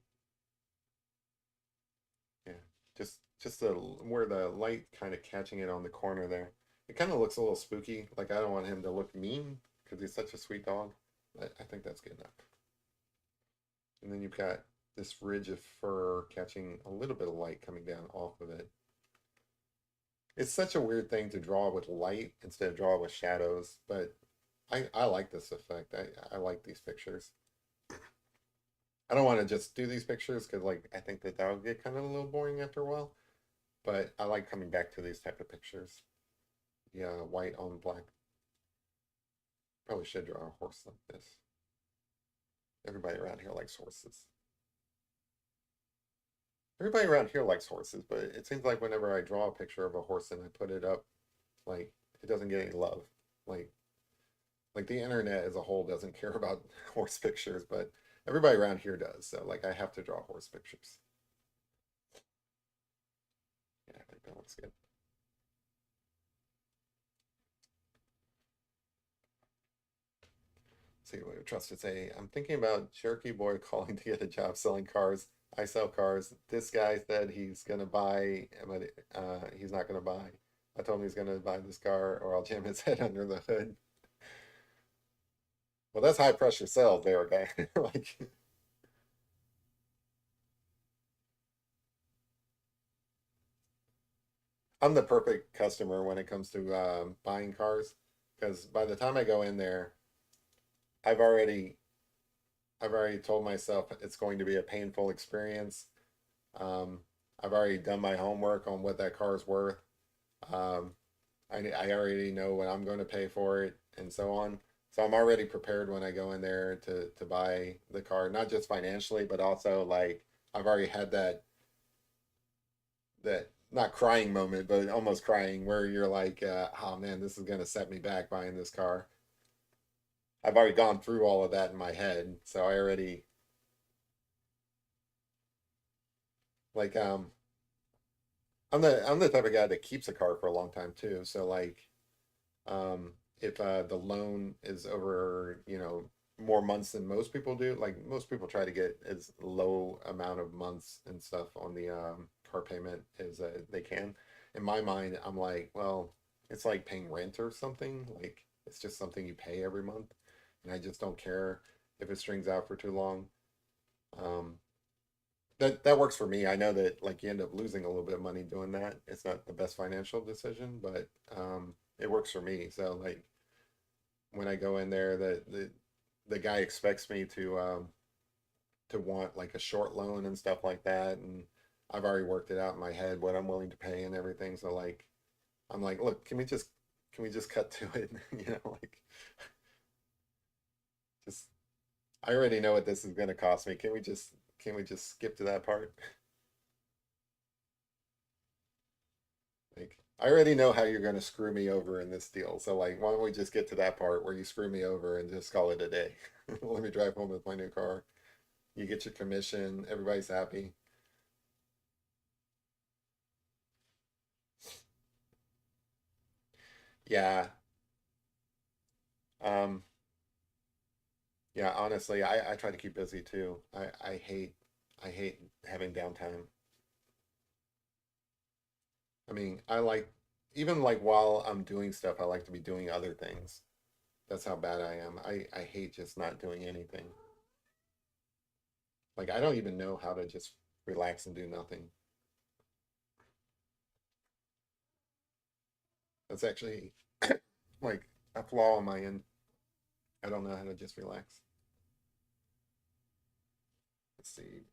A: Yeah, just the where the light kind of catching it on the corner there. It kind of looks a little spooky. Like I don't want him to look mean because he's such a sweet dog. But I think that's good enough. And then you've got this ridge of fur catching a little bit of light coming down off of it. It's such a weird thing to draw with light instead of draw with shadows, but I like this effect. I like these pictures. I don't want to just do these pictures because like I think that would get kind of a little boring after a while. But I like coming back to these type of pictures. Yeah, white on black. Probably should draw a horse like this. Everybody around here likes horses. Everybody around here likes horses, but it seems like whenever I draw a picture of a horse and I put it up, like it doesn't get any love. Like like the internet as a whole doesn't care about horse pictures, but everybody around here does. So like I have to draw horse pictures. Yeah, I think that looks good. See what we trust to say. I'm thinking about Cherokee Boy calling to get a job selling cars. I sell cars. This guy said he's gonna buy, but he's not gonna buy. I told him he's gonna buy this car, or I'll jam his head under the hood. Well, that's high pressure sales there, okay? Like, I'm the perfect customer when it comes to buying cars, because by the time I go in there, I've already I've already told myself it's going to be a painful experience. Um, I've already done my homework on what that car is worth. Um, I already know what I'm going to pay for it and so on. So I'm already prepared when I go in there to buy the car, not just financially, but also like I've already had that not crying moment, but almost crying where you're like, oh man, this is going to set me back buying this car. I've already gone through all of that in my head, so I already like I'm the type of guy that keeps a car for a long time too. So like if the loan is over, more months than most people do, like most people try to get as low amount of months and stuff on the car payment as they can. In my mind, I'm like, well, it's like paying rent or something. Like it's just something you pay every month, and I just don't care if it strings out for too long. Um, that works for me. I know that like you end up losing a little bit of money doing that. It's not the best financial decision, but it works for me. So like when I go in there, the guy expects me to want like a short loan and stuff like that, and I've already worked it out in my head what I'm willing to pay and everything. So like I'm like, look, can we just cut to it? Like just I already know what this is going to cost me. Can we just skip to that part? Like, I already know how you're going to screw me over in this deal. So, like, why don't we just get to that part where you screw me over and just call it a day? Let me drive home with my new car. You get your commission, everybody's happy. Yeah. Um, yeah, honestly, I try to keep busy too. I hate having downtime. I mean, I like even like while I'm doing stuff, I like to be doing other things. That's how bad I am. I hate just not doing anything. Like I don't even know how to just relax and do nothing. That's actually like a flaw on my end. I don't know how to just relax. Let's see.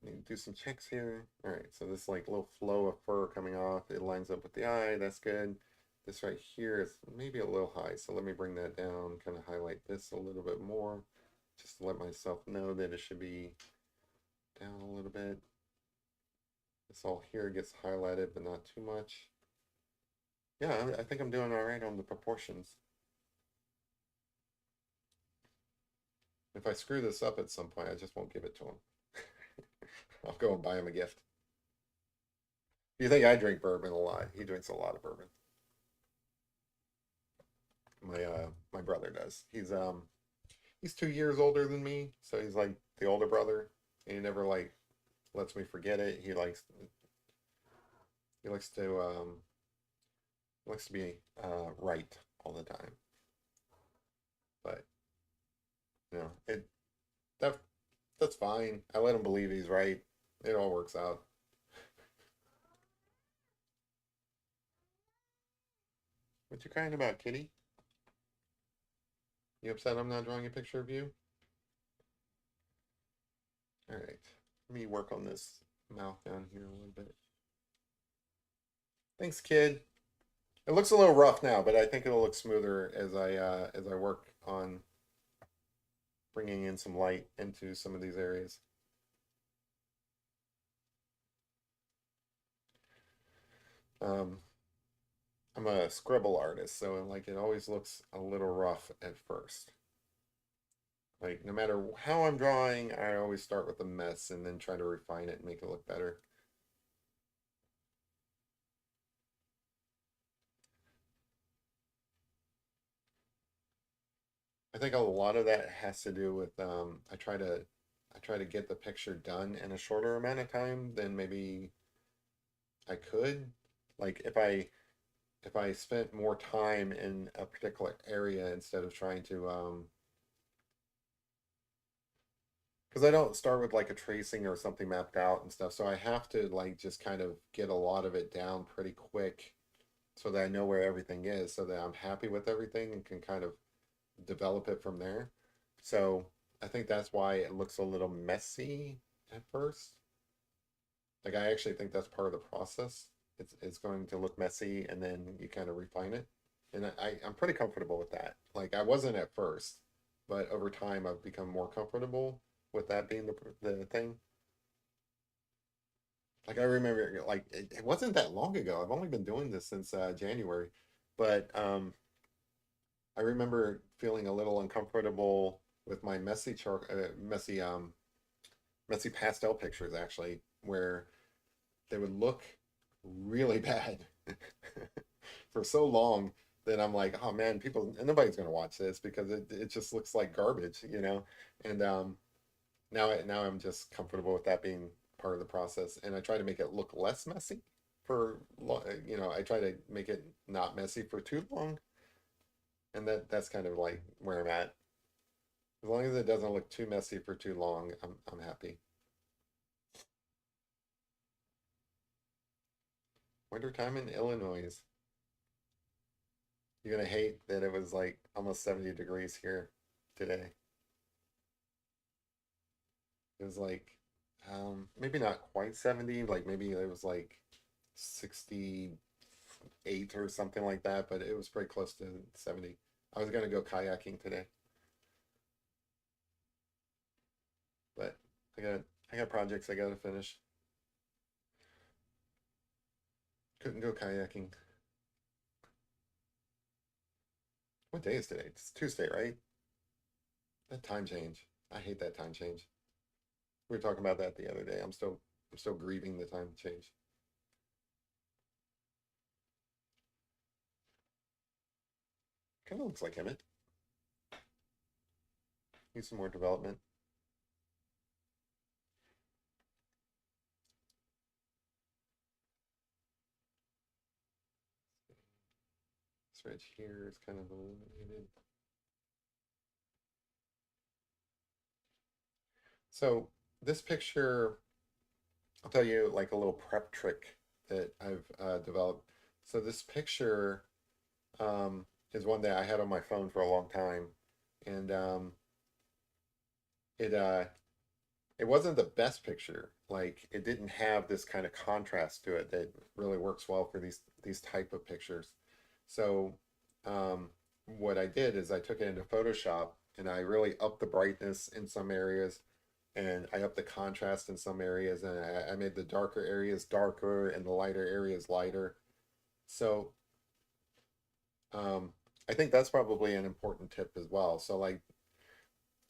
A: Need to do some checks here. All right, so this like little flow of fur coming off, it lines up with the eye. That's good. This right here is maybe a little high, so let me bring that down, kind of highlight this a little bit more, just to let myself know that it should be down a little bit. This all here gets highlighted, but not too much. Yeah, I think I'm doing all right on the proportions. If I screw this up at some point, I just won't give it to him. I'll go and buy him a gift. You think I drink bourbon a lot? He drinks a lot of bourbon. My brother does. He's 2 years older than me, so he's like the older brother. And he never like lets me forget it. He likes to be right all the time. But you know, that that's fine. I let him believe he's right. It all works out. What you crying about, kitty? You upset I'm not drawing a picture of you? All right. Let me work on this mouth down here a little bit. Thanks, kid. It looks a little rough now, but I think it'll look smoother as I work on bringing in some light into some of these areas. Um, I'm a scribble artist, so like it always looks a little rough at first. Like no matter how I'm drawing, I always start with a mess and then try to refine it and make it look better. I think a lot of that has to do with I try to get the picture done in a shorter amount of time than maybe I could. Like if I spent more time in a particular area instead of trying to because I don't start with like a tracing or something mapped out and stuff. So I have to like just kind of get a lot of it down pretty quick so that I know where everything is, so that I'm happy with everything and can kind of develop it from there. So I think that's why it looks a little messy at first. Like I actually think that's part of the process. It's going to look messy and then you kind of refine it. And I'm pretty comfortable with that. Like I wasn't at first, but over time I've become more comfortable with that being the thing. Like I remember, like it wasn't that long ago. I've only been doing this since January, but I remember feeling a little uncomfortable with my messy pastel pictures actually, where they would look really bad for so long that I'm like, oh man, people, nobody's gonna watch this because it just looks like garbage, you know. And now I'm just comfortable with that being part of the process, and I try to make it look less messy you know, I try to make it not messy for too long, and that's kind of like where I'm at. As long as it doesn't look too messy for too long, I'm happy. Wintertime in Illinois. You're gonna hate that it was like almost 70 degrees here today. It was like maybe not quite 70, like maybe it was like 68 or something like that, but it was pretty close to 70. I was gonna go kayaking today, but I got I got projects I gotta finish. Couldn't go kayaking. What day is today? It's Tuesday, right? That time change. I hate that time change. We were talking about that the other day. I'm still grieving the time change. Kind of looks like Emmett. Need some more development. This ridge here is kind of illuminated. So this picture, I'll tell you like a little prep trick that I've developed. So this picture is one that I had on my phone for a long time, and it it wasn't the best picture. Like it didn't have this kind of contrast to it that really works well for these type of pictures. So what I did is I took it into Photoshop and I really upped the brightness in some areas and I upped the contrast in some areas and I made the darker areas darker and the lighter areas lighter. So um, I think that's probably an important tip as well. So like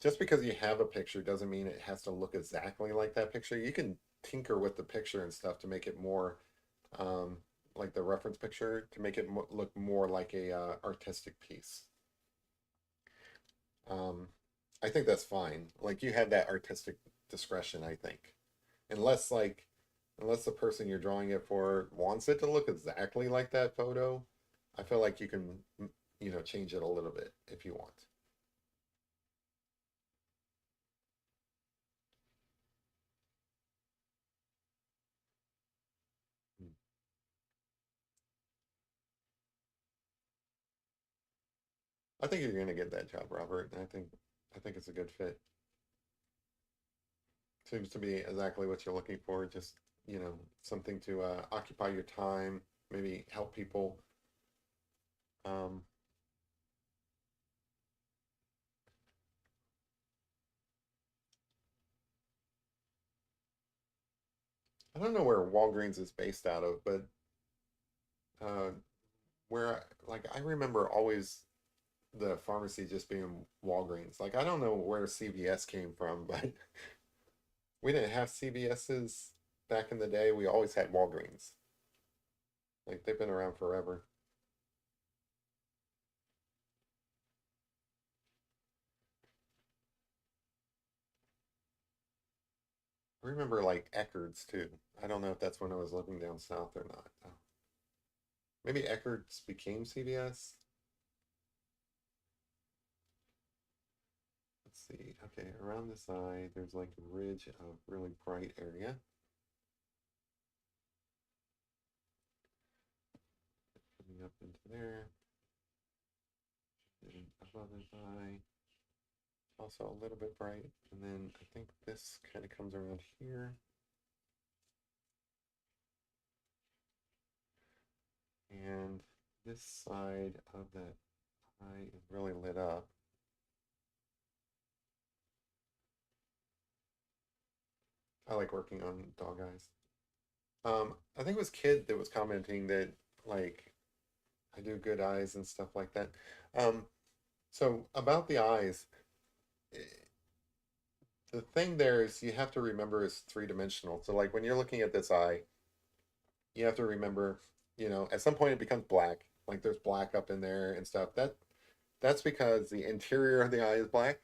A: just because you have a picture doesn't mean it has to look exactly like that picture. You can tinker with the picture and stuff to make it more um, like the reference picture to make it look more like a artistic piece. Um, I think that's fine. Like you have that artistic discretion, I think. Unless like unless the person you're drawing it for wants it to look exactly like that photo, I feel like you can change it a little bit if you want. Hmm. I think you're gonna get that job, Robert. I think it's a good fit. Seems to be exactly what you're looking for. Just, something to occupy your time, maybe help people. Um, I don't know where Walgreens is based out of, but uh, like, I remember always the pharmacy just being Walgreens. Like, I don't know where CVS came from, but we didn't have CVS's back in the day. We always had Walgreens. Like, they've been around forever. I remember, like, Eckerd's too. I don't know if that's when I was living down south or not. Maybe Eckerd's became CVS. Let's see. Okay, around the side, there's like a ridge of really bright area. Coming up into there. And above his eye, also a little bit bright. And then I think this kind of comes around here. And this side of that eye is really lit up. I like working on dog eyes. I think it was Kid that was commenting that like I do good eyes and stuff like that. Um, so about the eyes, eh, the thing there is you have to remember it's three-dimensional. So like when you're looking at this eye, you have to remember, at some point it becomes black. Like there's black up in there and stuff. That's because the interior of the eye is black,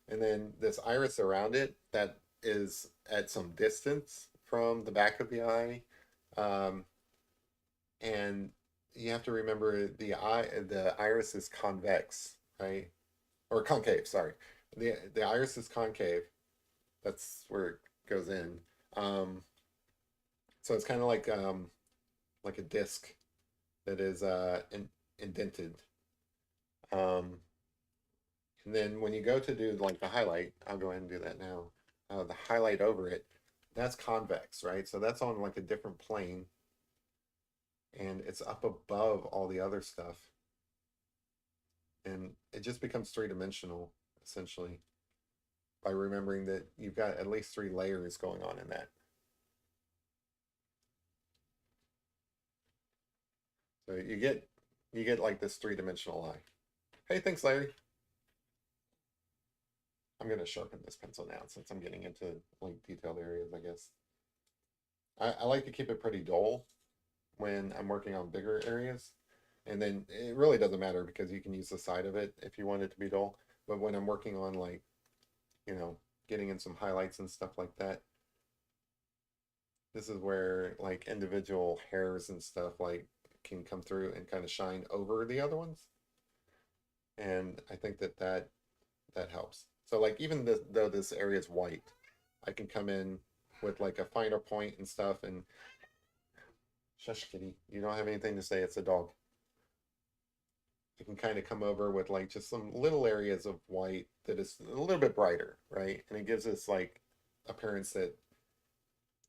A: and then this iris around it that is at some distance from the back of the eye. Um, and you have to remember the iris is convex, right? Or concave, sorry. The iris is concave. That's where it goes in. Um, so it's kind of like a disc that is indented. Um, and then when you go to do like the highlight, I'll go ahead and do that now. The highlight over it, that's convex, right? So that's on like a different plane, and it's up above all the other stuff, and it just becomes three-dimensional essentially by remembering that you've got at least three layers going on in that. So you get like this three-dimensional eye. Hey, thanks, Larry. I'm gonna sharpen this pencil now since I'm getting into like detailed areas, I guess. I like to keep it pretty dull when I'm working on bigger areas. And then it really doesn't matter because you can use the side of it if you want it to be dull. But when I'm working on like, you know, getting in some highlights and stuff like that, this is where like individual hairs and stuff like can come through and kind of shine over the other ones. And I think that helps. So like even though this area is white, I can come in with like a finer point and stuff and shush kitty, you don't have anything to say, it's a dog. I can kind of come over with like just some little areas of white that is a little bit brighter, right? And it gives us like appearance that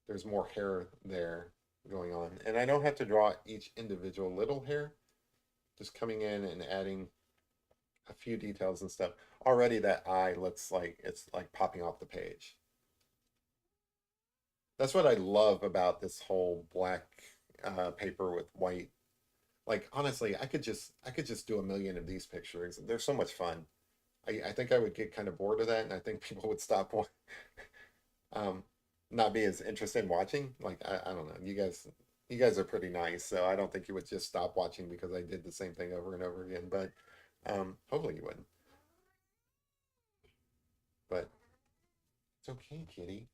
A: there's more hair there going on. And I don't have to draw each individual little hair, just coming in and adding a few details and stuff. Already that eye looks like it's like popping off the page. That's what I love about this whole black paper with white. Like honestly, I could just do a million of these pictures. They're so much fun. I think I would get kind of bored of that, and I think people would stop um, not be as interested in watching. Like I don't know, you guys are pretty nice, so I don't think you would just stop watching because I did the same thing over and over again. But hopefully you wouldn't. But it's okay, kitty.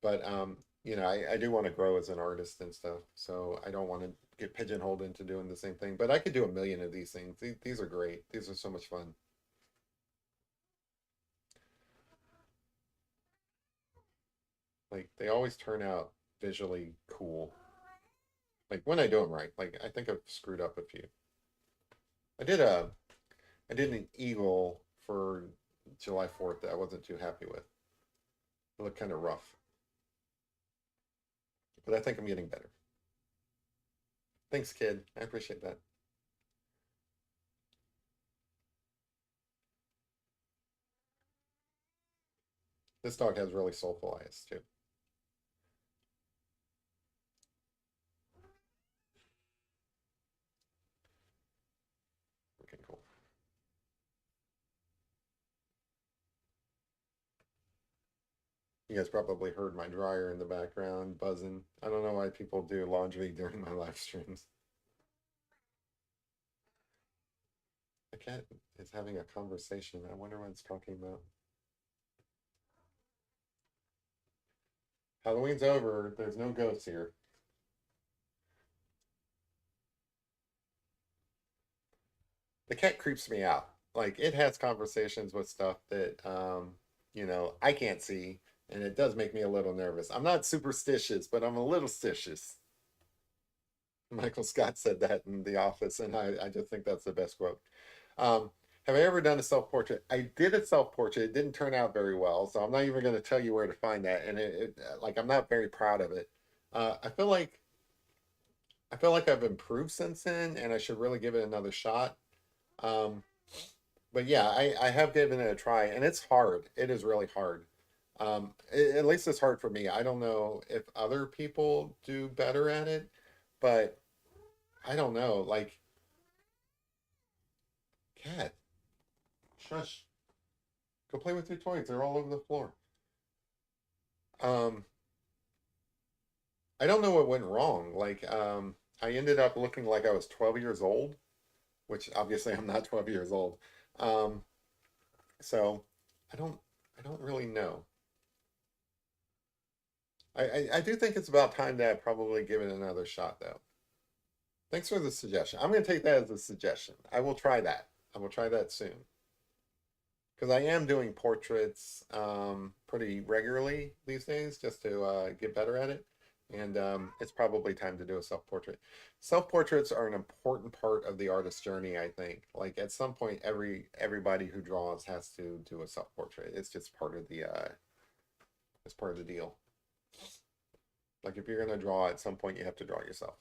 A: But I do want to grow as an artist and stuff, so I don't want to get pigeonholed into doing the same thing. But I could do a million of these things. These are great. These are so much fun. Like they always turn out visually cool. Like when I do them right. Like I think I've screwed up a few. I did a I did an eagle for July 4th that I wasn't too happy with. It looked kind of rough, but I think I'm getting better. Thanks, kid. I appreciate that. This dog has really soulful eyes too. Okay, cool. You guys probably heard my dryer in the background buzzing. I don't know why people do laundry during my live streams. The cat is having a conversation. I wonder what it's talking about. Halloween's over. There's no ghosts here. The cat creeps me out. Like it has conversations with stuff that I can't see, and it does make me a little nervous. I'm not superstitious, but I'm a little stitious. Michael Scott said that in The Office, and I just think that's the best quote. Um, have I ever done a self-portrait? I did a self-portrait. It didn't turn out very well, so I'm not even going to tell you where to find that. And like I'm not very proud of it. I feel like I've improved since then, and I should really give it another shot. Um, but yeah, I have given it a try, and it's hard. It is really hard. At least it's hard for me. I don't know if other people do better at it, but I don't know. Like, cat, shush, go play with your toys. They're all over the floor. Um, I don't know what went wrong. Like, I ended up looking like I was 12 years old, which obviously I'm not 12 years old. Um, so I don't, I don't really know. I do think it's about time that I probably give it another shot, though. Thanks for the suggestion. I'm going to take that as a suggestion. I will try that. I will try that soon because I am doing portraits pretty regularly these days just to get better at it. And it's probably time to do a self-portrait. Self-portraits are an important part of the artist's journey, I think. Like at some point, everybody who draws has to do a self-portrait. It's just part of the it's part of the deal. Like if you're gonna draw at some point, you have to draw yourself.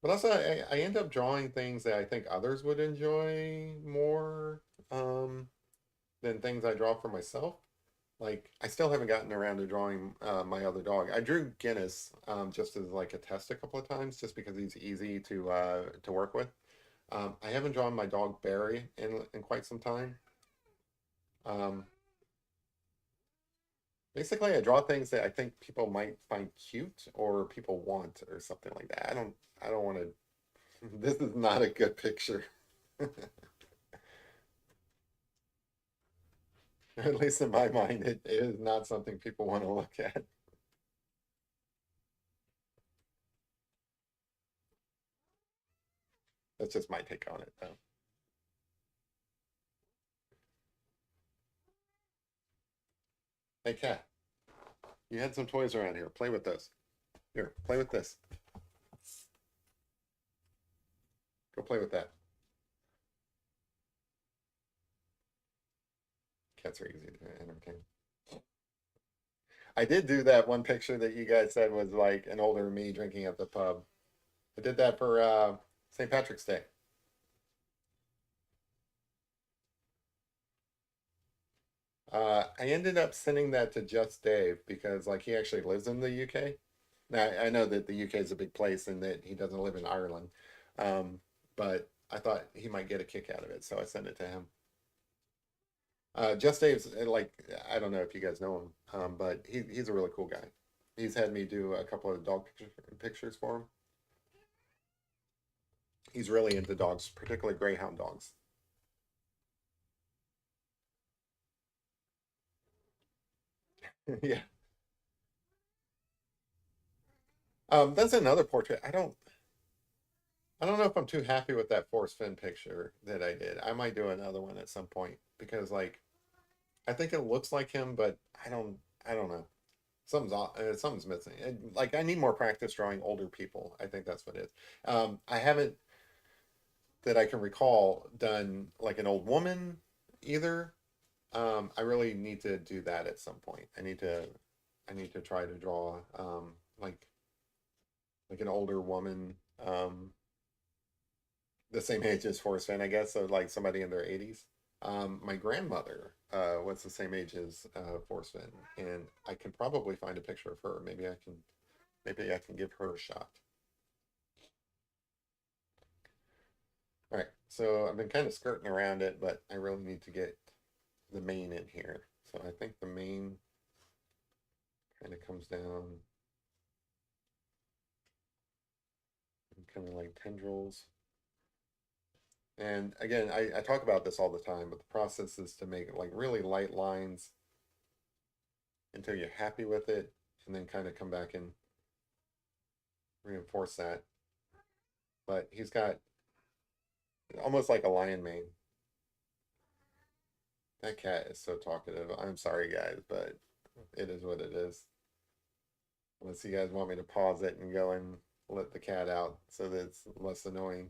A: But also, I end up drawing things that I think others would enjoy more um, than things I draw for myself. Like I still haven't gotten around to drawing my other dog. I drew Guinness just as like a test a couple of times, just because he's easy to work with. I haven't drawn my dog Barry in quite some time. Um, Basically, I draw things that I think people might find cute or people want or something like that. I don't want to. This is not a good picture. At least in my mind, it is not something people want to look at. That's just my take on it, though. Hey, cat, you had some toys around here. Play with those. Here, play with this. Go play with that. Cats are easy to entertain. I did do that one picture that you guys said was like an older me drinking at the pub. I did that for St. Patrick's Day. I ended up sending that to Just Dave because like he actually lives in the UK. Now I know that the UK is a big place and that he doesn't live in Ireland, um, but I thought he might get a kick out of it, so I sent it to him. Just Dave's like I don't know if you guys know him, but he's a really cool guy. He's had me do a couple of pictures for him. He's really into dogs, particularly greyhound dogs. Yeah. That's another portrait. I don't know if I'm too happy with that forest fin picture that I did. I might do another one at some point because like I think it looks like him, but I don't know. Something's missing. Like I need more practice drawing older people. I think that's what it is. I haven't that I can recall done like an old woman either. I really need to do that at some point. I need to try to draw like an older woman, the same age as Forrest Fenn, I guess. So like somebody in their 80s. My grandmother was the same age as Forrest Fenn, and I can probably find a picture of her. Maybe I can give her a shot. All right, so I've been kind of skirting around it, but I really need to get the mane in here. So I think the mane kind of comes down kind of like tendrils. And again, I talk about this all the time, but the process is to make like really light lines until you're happy with it, and then kind of come back and reinforce that. But he's got almost like a lion mane. That cat is so talkative. I'm sorry, guys, but it is what it is. Unless you guys want me to pause it and go and let the cat out so that it's less annoying.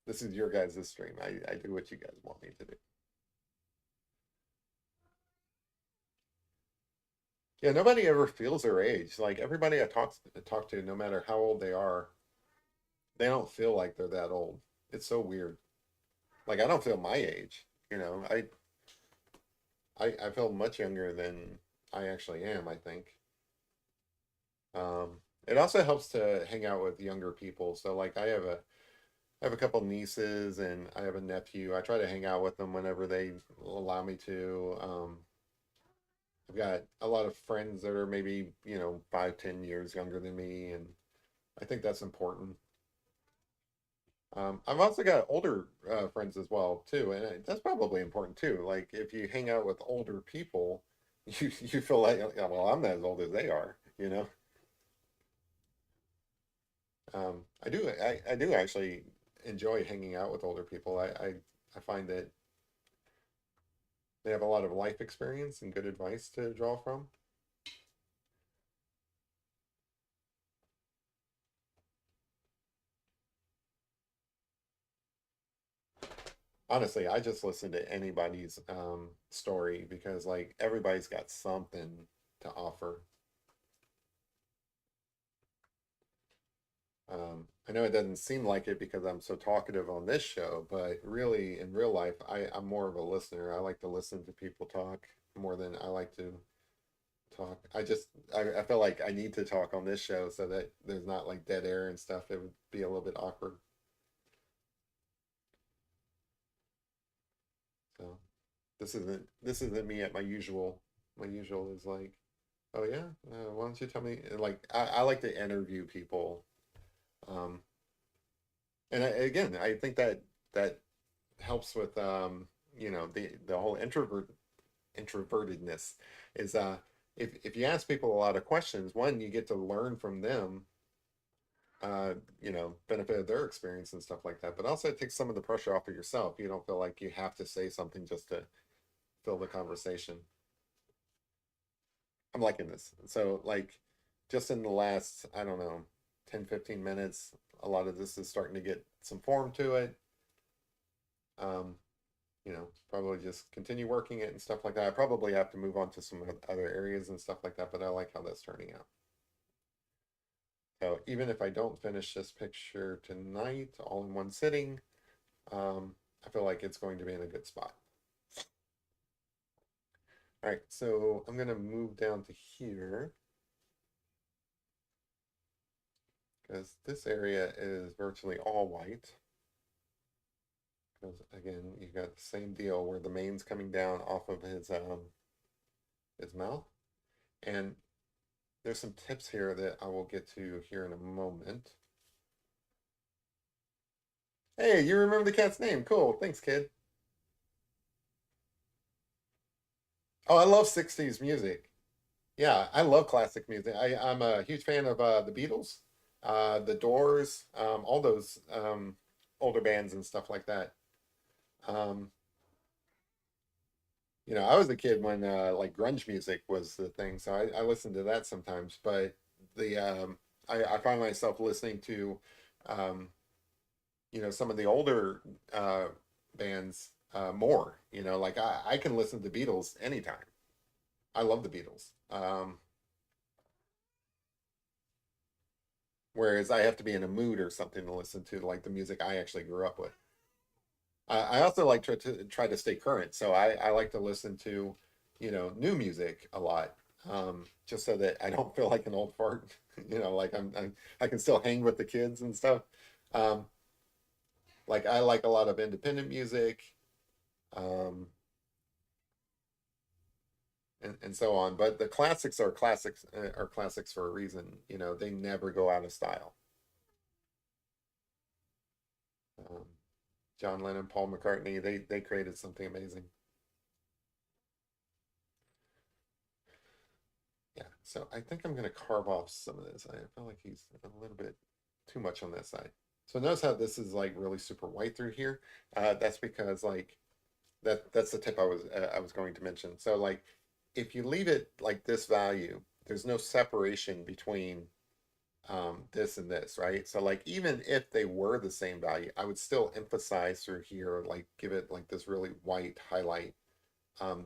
A: This is your guys' stream. I do what you guys want me to do. Yeah, nobody ever feels their age. Like everybody talk to, no matter how old they are, they don't feel like they're that old. It's so weird. Like I don't feel my age. You know, I feel much younger than I actually am, I think. It also helps to hang out with younger people. So like I have a couple nieces and I have a nephew. I try to hang out with them whenever they allow me to. I've got a lot of friends that are maybe, you know, 5, 10 years younger than me, and I think that's important. I've also got older friends as well too, and that's probably important too. Like if you hang out with older people, you feel like, "Yeah, well, I'm not as old as they are, you know." I do actually enjoy hanging out with older people. I find that they have a lot of life experience and good advice to draw from. Honestly, I just listen to anybody's story because like everybody's got something to offer. I know it doesn't seem like it because I'm so talkative on this show, but really in real life, I'm more of a listener. I like to listen to people talk more than I like to talk. I feel like I need to talk on this show so that there's not like dead air and stuff. It would be a little bit awkward. So this isn't me at my usual. My usual is like, oh yeah, why don't you tell me? Like I like to interview people, um, and again, I think that helps with the whole introvertedness is if you ask people a lot of questions, one, you get to learn from them, benefit of their experience and stuff like that. But also it takes some of the pressure off of yourself. You don't feel like you have to say something just to fill the conversation. I'm liking this. So like just in the last, I don't know, 10, 15 minutes, a lot of this is starting to get some form to it. Um, probably just continue working it and stuff like that. I probably have to move on to some other areas and stuff like that, but I like how that's turning out. So even if I don't finish this picture tonight, all in one sitting, I feel like it's going to be in a good spot. All right, so I'm gonna move down to here because this area is virtually all white. Because again, you got the same deal where the mane's coming down off of his mouth. And there's some tips here that I will get to here in a moment. Hey, you remember the cat's name? Cool. Thanks, kid. Oh, I love 60s music. Yeah, I love classic music. I'm a huge fan of the Beatles, the Doors, all those older bands and stuff like that. Um, I was a kid when like grunge music was the thing, so I listened to that sometimes. But the I find myself listening to um, some of the older uh, bands more. Like I can listen to Beatles anytime. I love the Beatles. Whereas I have to be in a mood or something to listen to like the music I actually grew up with. I also like to try to stay current, so I like to listen to new music a lot, just so that I don't feel like an old fart. Like I can still hang with the kids and stuff. Um, like I like a lot of independent music. Um, and so on. But the classics are classics for a reason. They never go out of style. Um, John Lennon, Paul McCartney, they created something amazing. Yeah. So I think I'm going to carve off some of this. I feel like he's a little bit too much on this side. So notice how this is like really super white through here. That's because like that's the tip I was going to mention. So like if you leave it like this value, there's no separation between this and this, right? So like even if they were the same value, I would still emphasize through here, like give it like this really white highlight,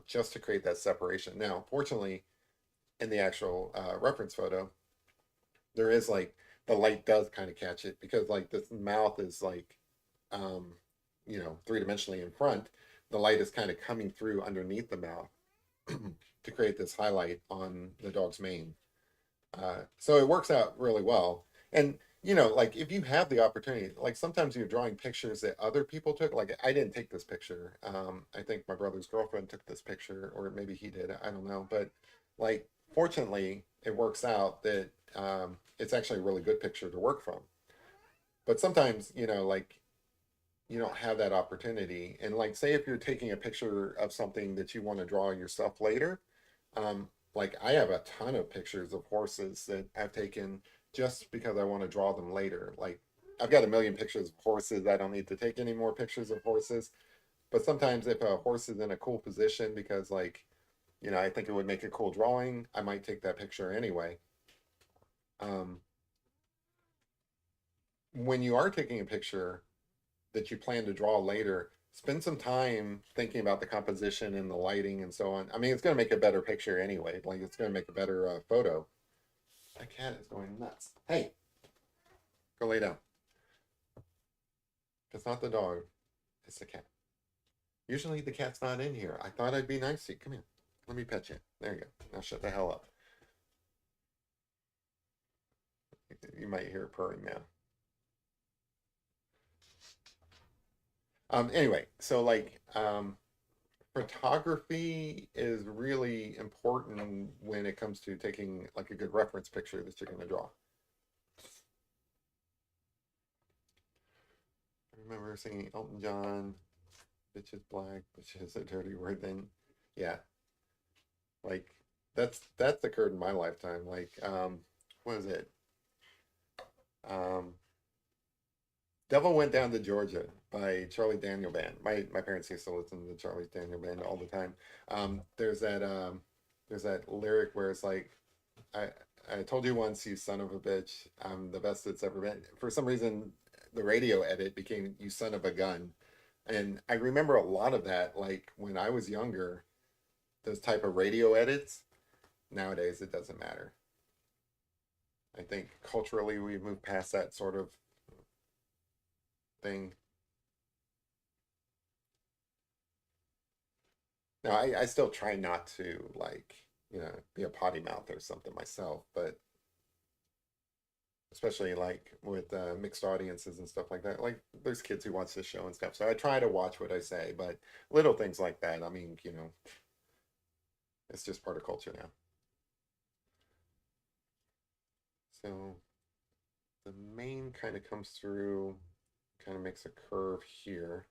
A: just to create that separation. Now, fortunately, in the actual reference photo, there is like the light does kind of catch it because like this mouth is like, um, three-dimensionally in front. The light is kind of coming through underneath the mouth to create this highlight on the dog's mane. So it works out really well. And like if you have the opportunity, like sometimes you're drawing pictures that other people took. Like I didn't take this picture. I think my brother's girlfriend took this picture, or maybe he did. I don't know. But like fortunately, it works out that it's actually a really good picture to work from. But sometimes, like you don't have that opportunity. And like say if you're taking a picture of something that you want to draw yourself later, like I have a ton of pictures of horses that I've taken just because I want to draw them later. Like I've got a million pictures of horses. I don't need to take any more pictures of horses. But sometimes if a horse is in a cool position because like, I think it would make a cool drawing, I might take that picture anyway. Um, when you are taking a picture that you plan to draw later, spend some time thinking about the composition and the lighting and so on. I mean, it's going to make a better picture anyway. Like it's going to make a better photo. My cat is going nuts. Hey, go lay down. It's not the dog. It's the cat. Usually the cat's not in here. I thought I'd be nice to you. Come here. Let me pet you. There you go. Now shut the hell up. You might hear it purring now. Anyway, so like photography is really important when it comes to taking like a good reference picture that you're going to draw. I remember singing Elton John, "Bitch is Black," which is a dirty word. Then, yeah, like that's occurred in my lifetime. Like, what is it? Um, "Devil Went Down to Georgia" by Charlie Daniel Band. My parents used to listen to the Charlie Daniel Band all the time. There's that lyric where it's like, I I told you once, you son of a bitch, I'm the best that's ever been. For some reason, the radio edit became "you son of a gun," and I remember a lot of that. Like when I was younger, those type of radio edits. Nowadays, it doesn't matter. I think culturally, we've moved past that sort of thing. Now, I still try not to like, be a potty mouth or something myself, but especially like with mixed audiences and stuff like that. Like there's kids who watch this show and stuff, so I try to watch what I say, but little things like that. I mean, it's just part of culture now. So the main kind of comes through, kind of makes a curve here.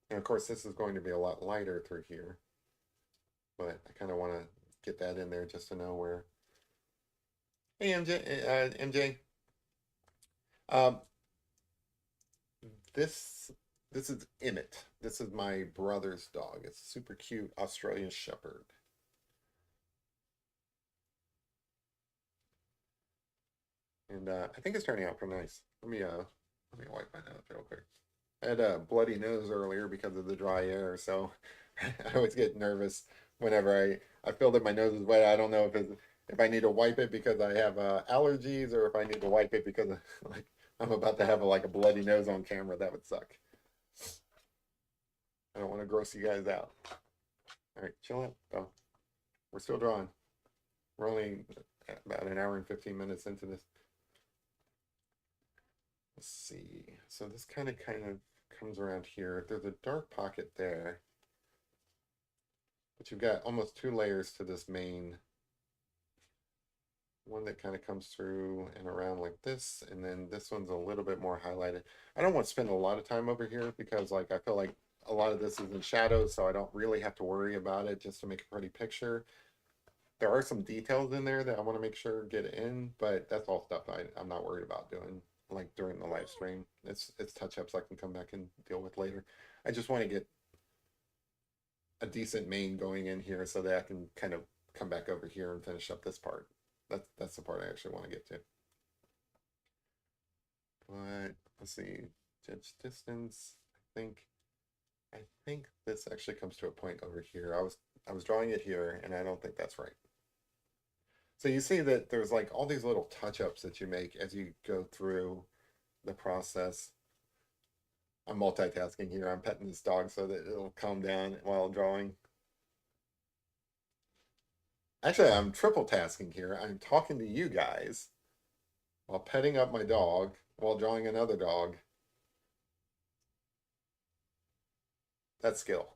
A: And of course, this is going to be a lot lighter through here, but I kind of want to get that in there just to know where. Hey, MJ. Um, this this is Emmett. This is my brother's dog. It's a super cute Australian Shepherd. And I think it's turning out pretty nice. Let me wipe my nose real quick. I had a bloody nose earlier because of the dry air, so I always get nervous whenever I feel that my nose is wet. I don't know if I need to wipe it because I have allergies or if I need to wipe it because like I'm about to have like a bloody nose on camera. That would suck. I don't want to gross you guys out. All right, chill out. Oh, we're still drawing. We're only about an hour and 15 minutes into this. Let's see. So this kind of comes around here. There's a dark pocket there, but you've got almost two layers to this main one that kind of comes through and around like this, and then this one's a little bit more highlighted. I don't want to spend a lot of time over here because like I feel like a lot of this is in shadows, so I don't really have to worry about it just to make a pretty picture. There are some details in there that I want to make sure get in, but that's all stuff I'm not worried about doing like during the live stream. It's touch ups I can come back and deal with later. I just want to get a decent main going in here so that I can kind of come back over here and finish up this part. That's the part I actually want to get to. But let's see, judge distance. I think this actually comes to a point over here. I was drawing it here, and I don't think that's right. So you see that there's like all these little touch-ups that you make as you go through the process. I'm multitasking here. I'm petting this dog so that it'll calm down while drawing. Actually, I'm triple tasking here. I'm talking to you guys while petting up my dog while drawing another dog. That's skill.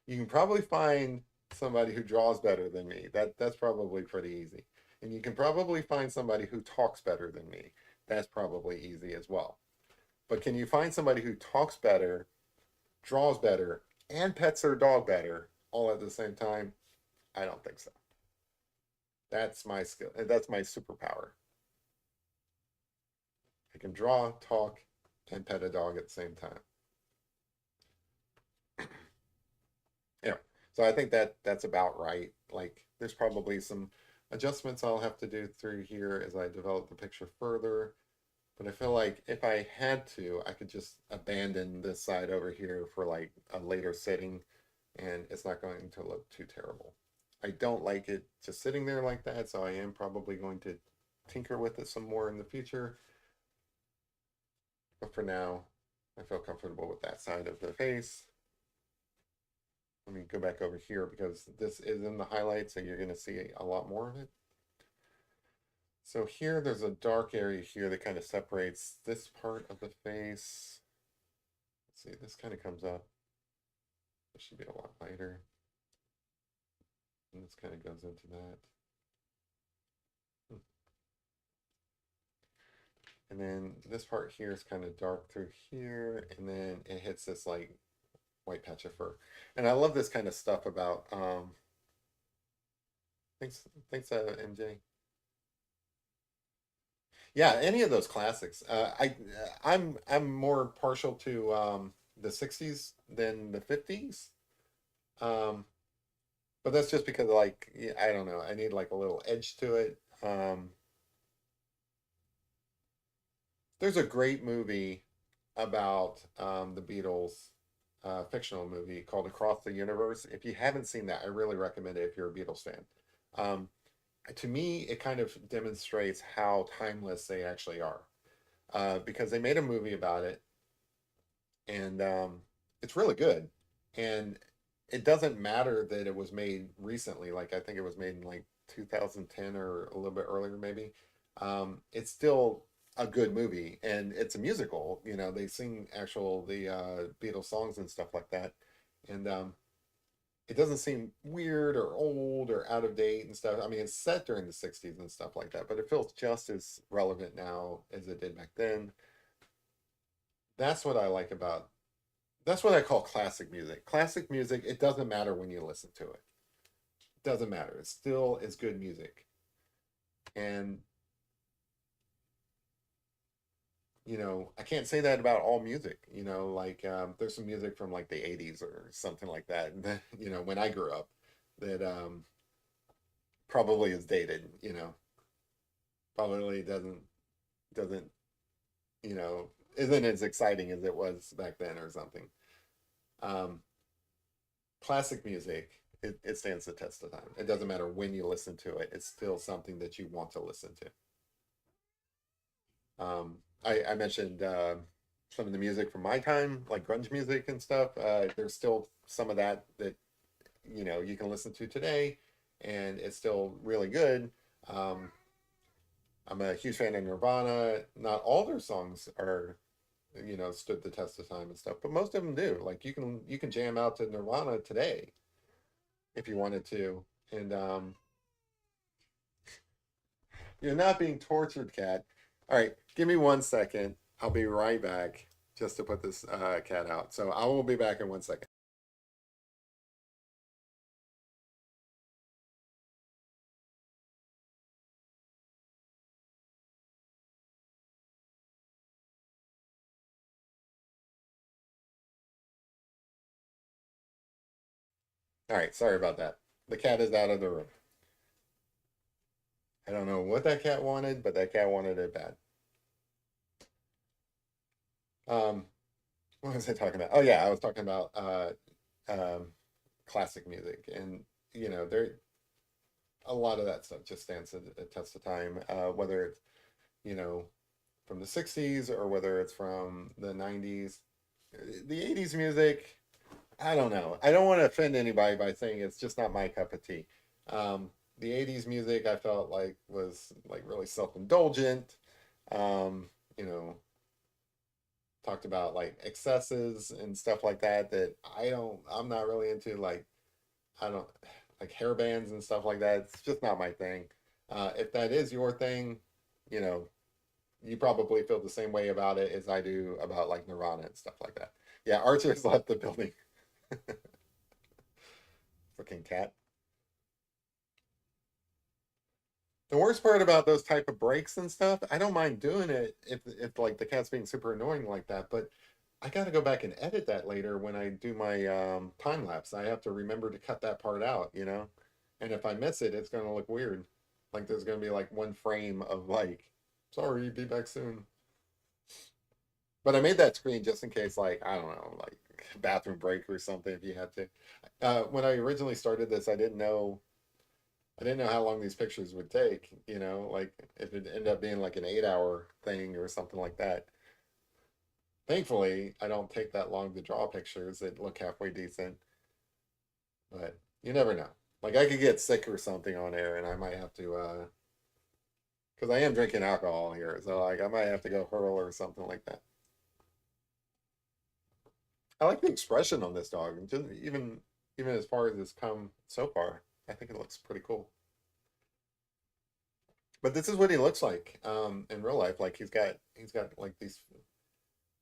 A: You can probably find somebody who draws better than me. That's probably pretty easy. And you can probably find somebody who talks better than me. That's probably easy as well. But can you find somebody who talks better, draws better, and pets their dog better all at the same time? I don't think so. That's my skill. That's my superpower. I can draw, talk, and pet a dog at the same time. Yeah. So I think that's about right. Like there's probably some adjustments I'll have to do through here as I develop the picture further. But I feel like if I had to, I could just abandon this side over here for like a later setting and it's not going to look too terrible. I don't like it just sitting there like that, so I am probably going to tinker with it some more in the future. But for now, I feel comfortable with that side of the face. Let me go back over here because this is in the highlight, so you're going to see a lot more of it. So here, there's a dark area here that kind of separates this part of the face. Let's see, this kind of comes up. It should be a lot lighter. And this kind of goes into that. And then this part here is kind of dark through here, and then it hits this like white patch of fur. And I love this kind of stuff about thanks MJ. Yeah, any of those classics. I'm more partial to the 60s than the 50s. Um but that's just because like yeah, I don't know, I need like a little edge to it. There's a great movie about the Beatles, fictional movie called Across the Universe. If you haven't seen that, I really recommend it if you're a Beatles fan. Um, to me, it kind of demonstrates how timeless they actually are because they made a movie about it, and it's really good. And it doesn't matter that it was made recently. Like I think it was made in like 2010 or a little bit earlier, maybe. It's still a good movie, and it's a musical. You know, they sing actual the Beatles songs and stuff like that, and it doesn't seem weird or old or out of date and stuff. I mean, it's set during the 60s and stuff like that, but it feels just as relevant now as it did back then. That's what I like about that's what I call classic music. Classic music, it doesn't matter when you listen to it. It doesn't matter. It still is good music. And, I can't say that about all music. Like there's some music from like the 80s or something like that, that, when I grew up that probably is dated, probably doesn't, isn't as exciting as it was back then or something. Um, Classic music, it stands the test of time. It doesn't matter when you listen to it, it's still something that you want to listen to. I mentioned some of the music from my time, like grunge music and stuff. There's still some of that you can listen to today, and it's still really good. Um, I'm a huge fan of Nirvana. Not all their songs are stood the test of time and stuff, but most of them do. Like you can jam out to Nirvana today if you wanted to. And you're not being tortured, cat. All right, give me 1 second. I'll be right back just to put this cat out. So I will be back in 1 second. All right, sorry about that. The cat is out of the room. I don't know what that cat wanted, but that cat wanted it bad. Um, what was I talking about? Oh yeah, I was talking about um, classic music, and there a lot of that stuff just stands a test of time. Whether it's you know from the 60s or whether it's from the 90s. The 80s music, I don't know. I don't want to offend anybody by saying it's just not my cup of tea. The 80s music I felt like was like really self-indulgent. Um, you know, talked about like excesses and stuff like that I'm not really into like I don't like hair bands and stuff like that. It's just not my thing. If that is your thing, you know, you probably feel the same way about it as I do about like Nirvana and stuff like that. Yeah, Archer's left the building. Fucking cat. The worst part about those type of breaks and stuff, I don't mind doing it if like the cat's being super annoying like that, but I got to go back and edit that later when I do my time lapse. I have to remember to cut that part out, And if I miss it, it's going to look weird. Like there's going to be like one frame of like, sorry, be back soon. But I made that screen just in case, like, I don't know, like bathroom break or something if you had to. When I originally started this, I didn't know how long these pictures would take, like if it ended up being like an 8-hour thing or something like that. Thankfully, I don't take that long to draw pictures that look halfway decent, but you never know. Like I could get sick or something on air, and I might have to, because I am drinking alcohol here, so like I might have to go hurl or something like that. I like the expression on this dog, and just even as far as it's come so far, I think it looks pretty cool. But this is what he looks like in real life. Like he's got like these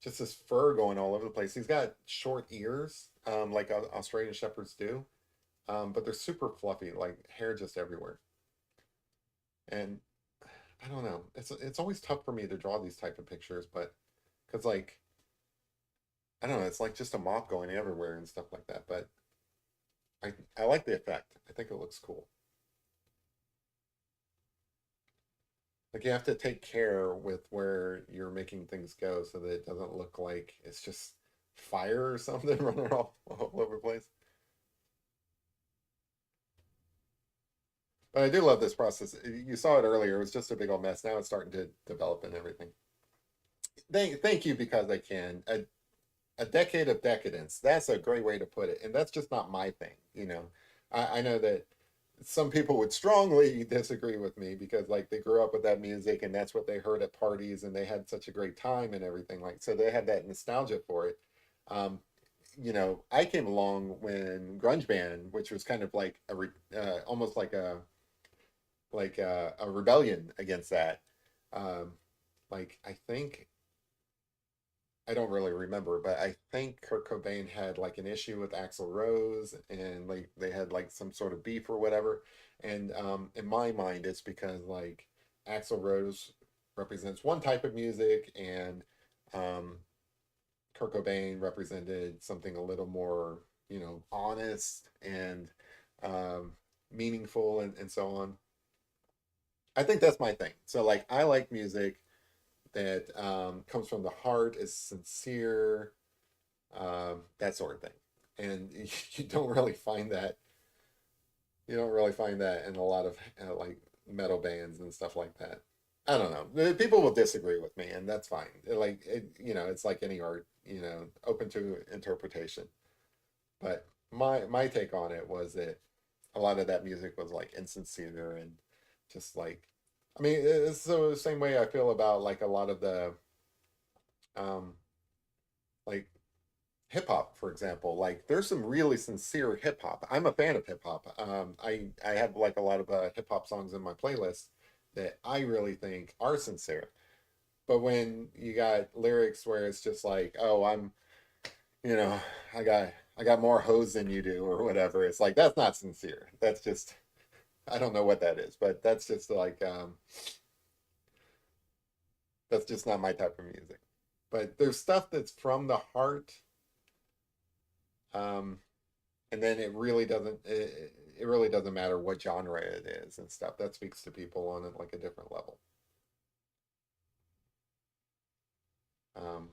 A: just this fur going all over the place. He's got short ears, like Australian shepherds do, but they're super fluffy, like hair just everywhere. And I don't know. It's always tough for me to draw these type of pictures, but because like I don't know, it's like just a mop going everywhere and stuff like that. But I like the effect. I think it looks cool. Like you have to take care with where you're making things go so that it doesn't look like it's just fire or something running all over the place. But I do love this process. You saw it earlier. It was just a big old mess. Now it's starting to develop and everything. Thank you because I can. A decade of decadence. That's a great way to put it. And that's just not my thing. I know that some people would strongly disagree with me because like they grew up with that music and that's what they heard at parties and they had such a great time and everything like so they had that nostalgia for it. Um, I came along when grunge band, which was kind of like almost like a rebellion against that. Um, like I think I don't really remember, but I think Kurt Cobain had like an issue with Axl Rose, and like they had like some sort of beef or whatever. And in my mind, it's because like Axl Rose represents one type of music, and um, Kurt Cobain represented something a little more, honest and um, meaningful, and so on. I think that's my thing. So like I like music that comes from the heart, is sincere, that sort of thing. And you don't really find that. You don't really find that in a lot of like metal bands and stuff like that. I don't know. People will disagree with me, and that's fine. It's like any art. Open to interpretation. But my take on it was that a lot of that music was like insincere and just like, I mean, it's the same way I feel about like a lot of the um like hip hop, for example. Like there's some really sincere hip hop. I'm a fan of hip hop. I have like a lot of hip hop songs in my playlist that I really think are sincere. But when you got lyrics where it's just like, oh, you know, I got I got more hoes than you do or whatever. It's like that's not sincere. That's just I don't know what that is, but that's just like that's just not my type of music. But there's stuff that's from the heart. Um, and then it really doesn't matter what genre it is and stuff. That speaks to people on like a different level. Um,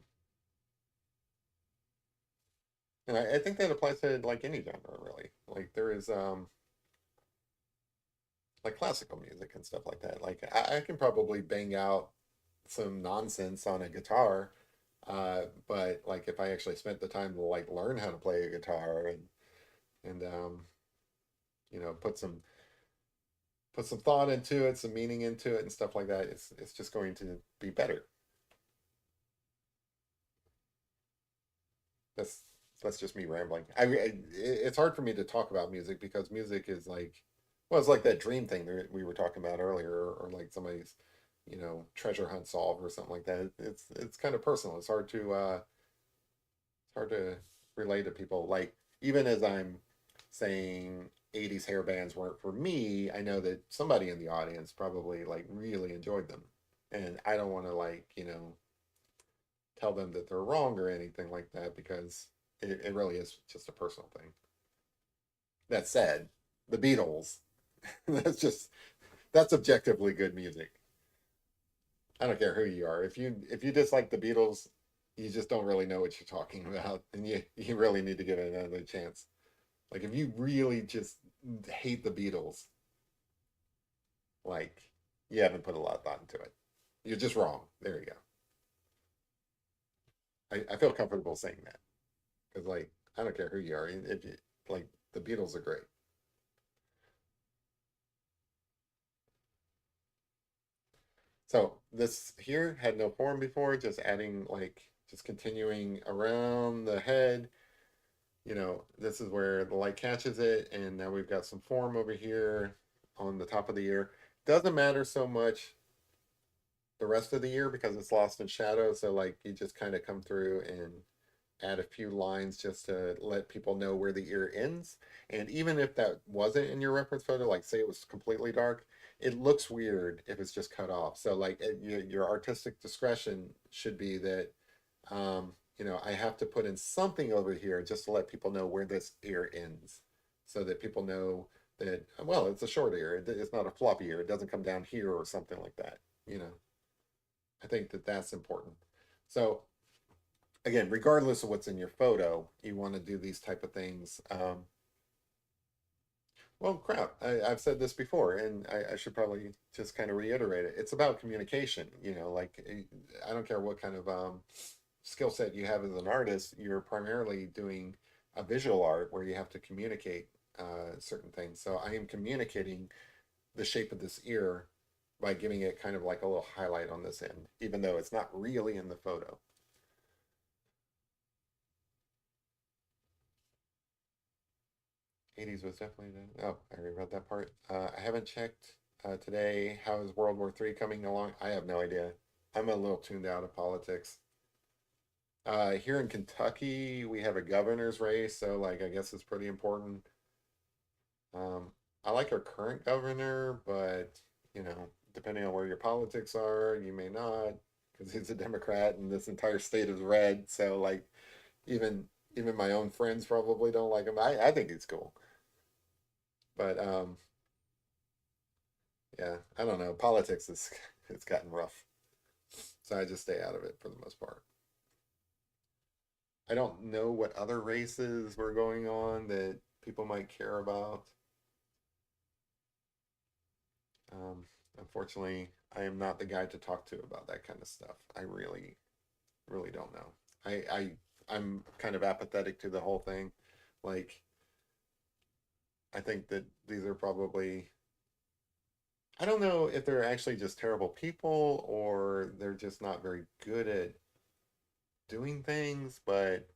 A: and I think that applies to like any genre really. Like there is like classical music and stuff like that. Like I can probably bang out some nonsense on a guitar, but like if I actually spent the time to like learn how to play a guitar and put some thought into it, some meaning into it, and stuff like that, it's just going to be better. That's that's just me rambling. It's hard for me to talk about music because music is like, well, it's like that dream thing that we were talking about earlier, or like somebody's, treasure hunt solved or something like that. It's kind of personal. It's hard to relate to people. Like even as I'm saying 80s hair bands weren't for me, I know that somebody in the audience probably like really enjoyed them. And I don't want to like, tell them that they're wrong or anything like that because it really is just a personal thing. That said, the Beatles, that's just that's objectively good music. I don't care who you are. If you dislike the Beatles, you just don't really know what you're talking about, and you really need to give it another chance. Like if you really just hate the Beatles, like you haven't put a lot of thought into it. You're just wrong. There you go. I feel comfortable saying that because like I don't care who you are. If you like the Beatles are great. So this here had no form before, just adding like just continuing around the head. This is where the light catches it, and now we've got some form over here on the top of the ear. Doesn't matter so much the rest of the ear because it's lost in shadow. So like you just kind of come through and add a few lines just to let people know where the ear ends. And even if that wasn't in your reference photo, like say it was completely dark, it looks weird if it's just cut off. So like your artistic discretion should be that I have to put in something over here just to let people know where this ear ends, so that people know that well, it's a short ear. It's not a floppy ear. It doesn't come down here or something like that. I think that that's important. So again, regardless of what's in your photo, you want to do these type of things. Well, crap, I've said this before, and I should probably just kind of reiterate it. It's about communication. Like I don't care what kind of skill set you have as an artist. You're primarily doing a visual art where you have to communicate certain things. So I am communicating the shape of this ear by giving it kind of like a little highlight on this end, even though it's not really in the photo. 80s was definitely oh, I already read that part. I haven't checked today. How is World War III coming along? I have no idea. I'm a little tuned out of politics. Here in Kentucky, we have a governor's race, so like I guess it's pretty important. Um, I like our current governor, but depending on where your politics are, you may not, because he's a Democrat and this entire state is red. So like even even my own friends probably don't like him. I think he's cool. But yeah, I don't know. Politics is it's gotten rough. So I just stay out of it for the most part. I don't know what other races were going on that people might care about. Um, Unfortunately, I am not the guy to talk to about that kind of stuff. I really, really don't know. I'm kind of apathetic to the whole thing. Like, I think that these are probably, I don't know if they're actually just terrible people or they're just not very good at doing things, but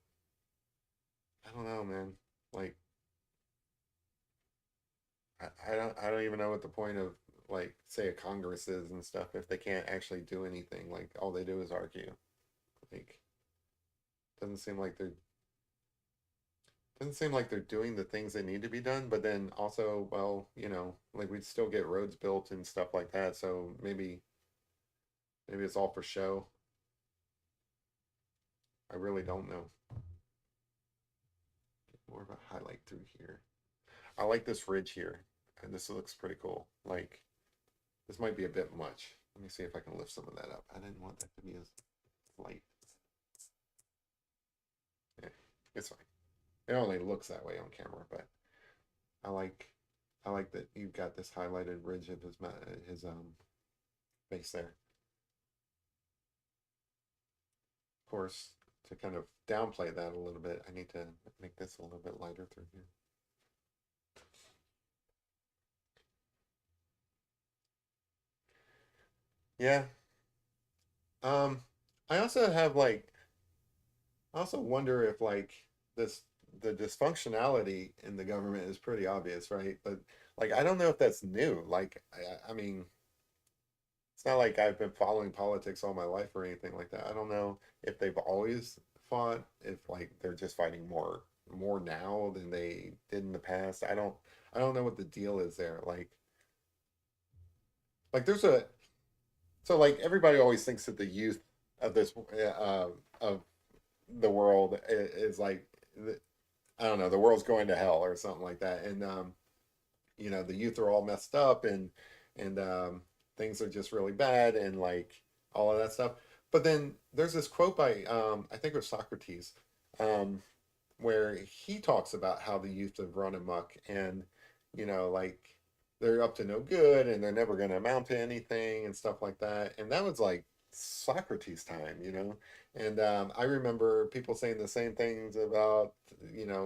A: I don't know, man. Like, I don't even know what the point of like say a Congress is and stuff if they can't actually do anything. Like all they do is argue. Like doesn't seem like they're doesn't seem like they're doing the things that need to be done, but then also, well, like we'd still get roads built and stuff like that. So maybe it's all for show. I really don't know. Get more of a highlight through here. I like this ridge here. And this looks pretty cool. Like this might be a bit much. Let me see if I can lift some of that up. I didn't want that to be as light. Yeah, it's fine. It only looks that way on camera, but I like I like that you've got this highlighted ridge of his face there. Of course, to kind of downplay that a little bit, I need to make this a little bit lighter through here. Yeah. Um, I also have like I also wonder if like this the dysfunctionality in the government is pretty obvious, right? But like I don't know if that's new. Like I mean, it's not like I've been following politics all my life or anything like that. I don't know if they've always fought, if like they're just fighting more now than they did in the past. I don't know what the deal is there. Like there's a so like everybody always thinks that the youth of this of the world is like I don't know, the world's going to hell or something like that. And the youth are all messed up and things are just really bad and like all of that stuff. But then there's this quote by I think it was Socrates, um, where he talks about how the youth have run amok and like they're up to no good and they're never going to amount to anything and stuff like that. And that was like Socrates time, you know? And I remember people saying the same things about,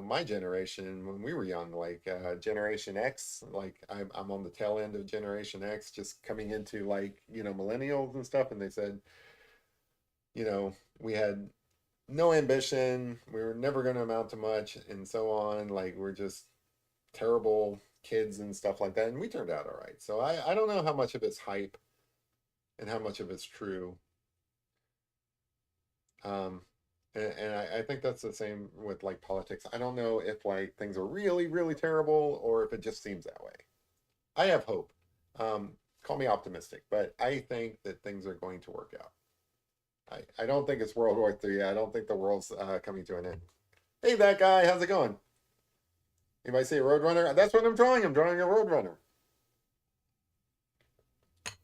A: my generation when we were young, like Generation X. Like I'm on the tail end of Generation X, just coming into like, millennials and stuff. And they said, we had no ambition, we were never going to amount to much, and so on. Like we're just terrible kids and stuff like that. And we turned out all right. So I don't know how much of it's hype and how much of it's true. Um, and I think that's the same with like politics. I don't know if like things are really, really terrible or if it just seems that way. I have hope. Call me optimistic, but I think that things are going to work out. I don't think it's World War III. I don't think the world's coming to an end. Hey, that guy, how's it going? You might say Roadrunner. That's what I'm drawing. I'm drawing a Roadrunner.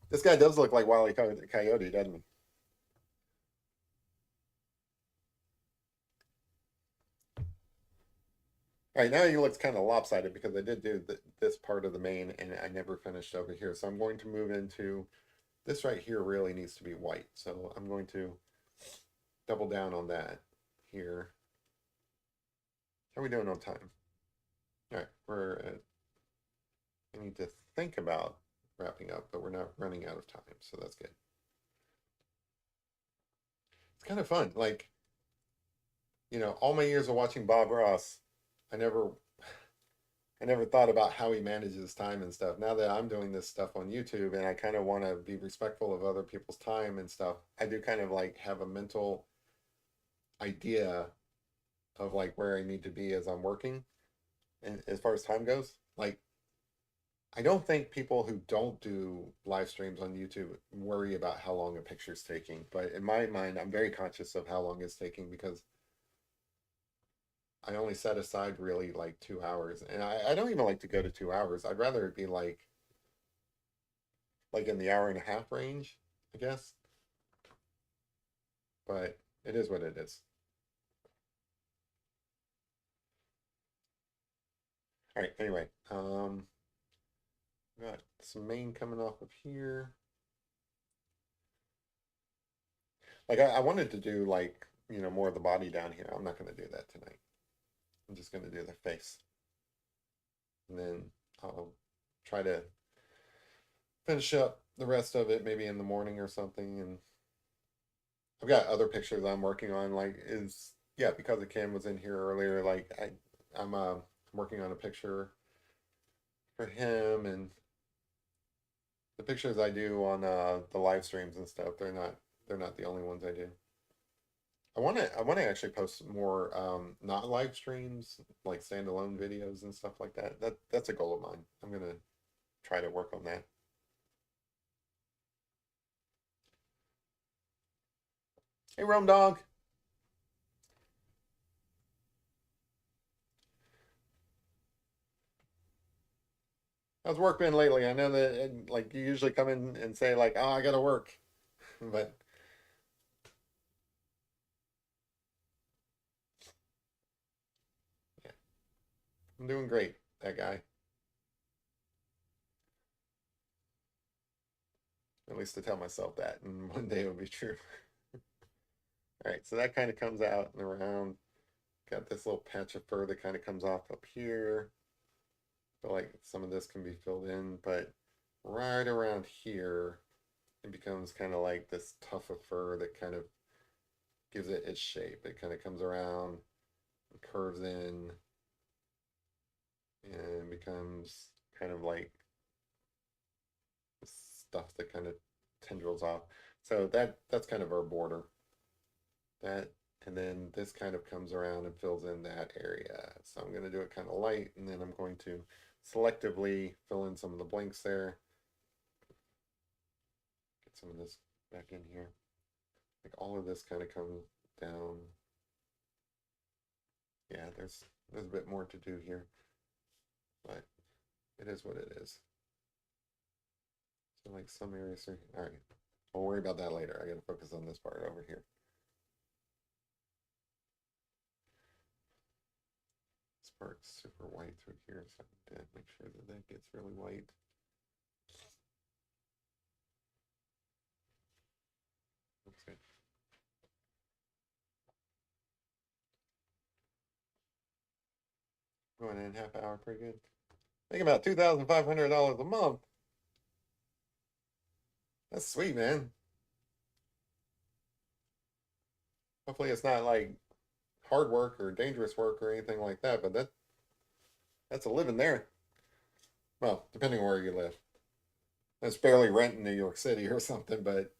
A: This guy does look like Wile E. Coyote, doesn't he? All right, now he looks kind of lopsided because I did do this part of the mane and I never finished over here. So I'm going to move into this right here really needs to be white. So I'm going to double down on that here. How are we doing on time? All right, I need to think about wrapping up, but we're not running out of time. So that's good. It's kind of fun. Like, all my years of watching Bob Ross, I never I never thought about how he manages time and stuff. Now that I'm doing this stuff on YouTube and I kind of want to be respectful of other people's time and stuff, I do kind of like have a mental idea of like where I need to be as I'm working. And as far as time goes, like I don't think people who don't do live streams on YouTube worry about how long a picture's taking. But in my mind, I'm very conscious of how long it's taking because I only set aside really like 2 hours. And I don't even like to go to 2 hours. I'd rather it be like in the hour and a half range, I guess. But it is what it is. All right, anyway, got some mane coming off of here. Like I wanted to do like, more of the body down here. I'm not gonna do that tonight. I'm just gonna do the face. And then I'll try to finish up the rest of it maybe in the morning or something. And I've got other pictures I'm working on, like is yeah, because the Cam was in here earlier, like I'm working on a picture for him and the pictures I do on the live streams and stuff, they're not the only ones I do. I want to actually post more not live streams, like standalone videos and stuff like that. That's a goal of mine. I'm gonna try to work on that. Hey, Rome Dog. How's work been lately? I know that like you usually come in and say like, "Oh, I gotta work," but yeah, I'm doing great. That guy. At least to tell myself that, and one day it'll be true. All right, so that kind of comes out and around. Got this little patch of fur that kind of comes off up here. Feel like some of this can be filled in, but right around here, it becomes kind of like this tuft of fur that kind of gives it its shape. It kind of comes around, curves in, and becomes kind of like stuff that kind of tendrils off. So that's kind of our border. That and then this kind of comes around and fills in that area. So I'm going to do it kind of light, and then I'm going to selectively fill in some of the blanks there. Get some of this back in here. Like all of this kind of comes down. Yeah, there's a bit more to do here, but it is what it is. So like some areas are, all right, I'll worry about that later. I gotta focus on this part over here. This part's super white through here, so I need to make sure that that gets really white. Going in half hour, pretty good. Making about $2,500 a month. That's sweet, man. Hopefully, it's not like hard work or dangerous work or anything like that. But that's a living there. Well, depending on where you live. That's barely rent in New York City or something. But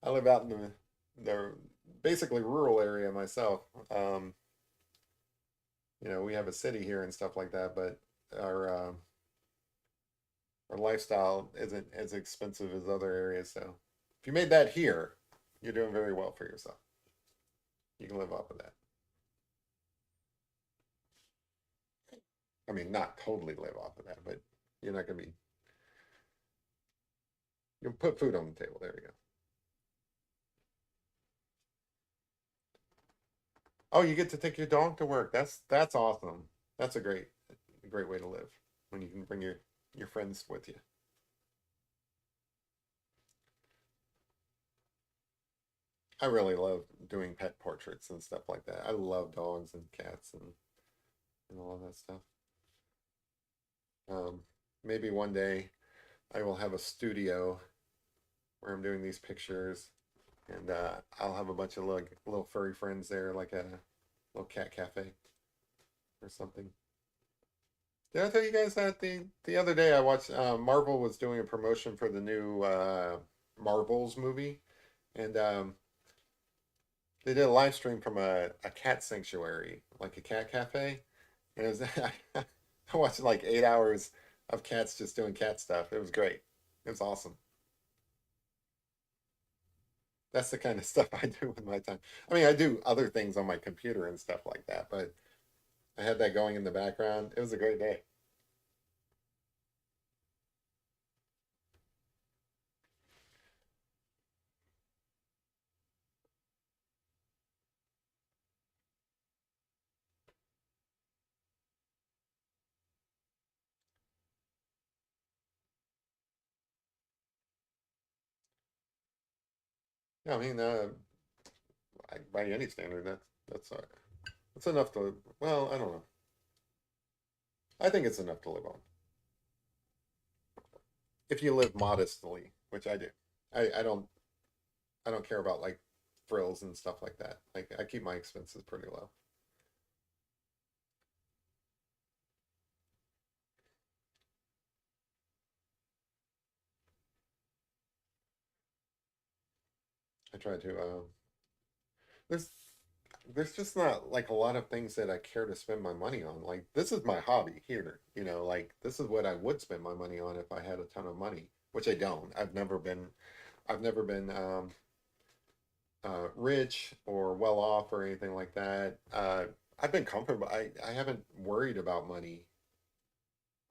A: I live out in the basically rural area myself. We have a city here and stuff like that, but our uh, our lifestyle isn't as expensive as other areas. So if you made that here, you're doing very well for yourself. You can live off of that. I mean, not totally live off of that, but you're not going to be, you'll put food on the table. There we go. Oh, you get to take your dog to work. That's awesome. That's a great way to live when you can bring your friends with you. I really love doing pet portraits and stuff like that. I love dogs and cats and all of that stuff. Um, Maybe one day I will have a studio where I'm doing these pictures, and I'll have a bunch of little furry friends there, like a little cat cafe or something. Did I tell you guys that the other day I watched Marvel was doing a promotion for the new Marvels movie, and they did a live stream from a cat sanctuary, like a cat cafe, and it was I watched like 8 hours of cats just doing cat stuff. It was great. It was awesome. That's the kind of stuff I do with my time. I mean, I do other things on my computer and stuff like that, but I had that going in the background. It was a great day. Yeah, I mean, by any standard, that's enough to. Well, I don't know. I think it's enough to live on if you live modestly, which I do. I don't care about like frills and stuff like that. Like I keep my expenses pretty low. I try to. There's there's just not like a lot of things that I care to spend my money on. Like this is my hobby here, like this is what I would spend my money on if I had a ton of money, which I don't. I've never been rich or well off or anything like that. I've been comfortable. I haven't worried about money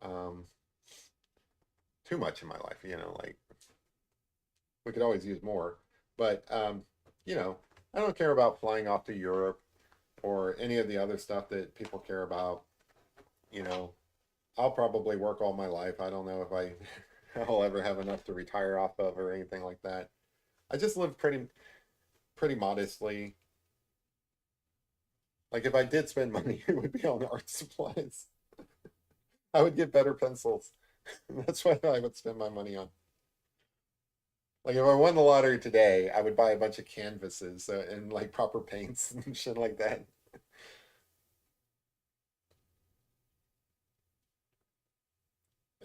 A: um, too much in my life. Like we could always use more, but you know, I don't care about flying off to Europe or any of the other stuff that people care about. You know, I'll probably work all my life. I don't know if I'll ever have enough to retire off of or anything like that. I just live pretty modestly. Like if I did spend money, it would be on art supplies. I would get better pencils. That's what I would spend my money on. Like if I won the lottery today, I would buy a bunch of canvases and like proper paints and shit like that.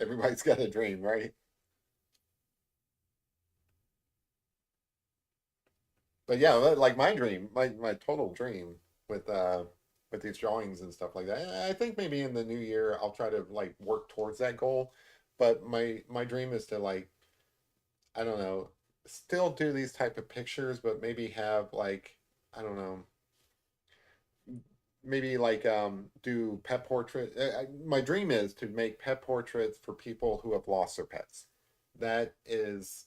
A: Everybody's got a dream, right? But yeah, like my dream, my total dream with with these drawings and stuff like that. I think maybe in the new year I'll try to like work towards that goal. But my dream is to like, I don't know, still do these type of pictures, but maybe have like, I don't know, maybe like do pet portrait. My dream is to make pet portraits for people who have lost their pets. That is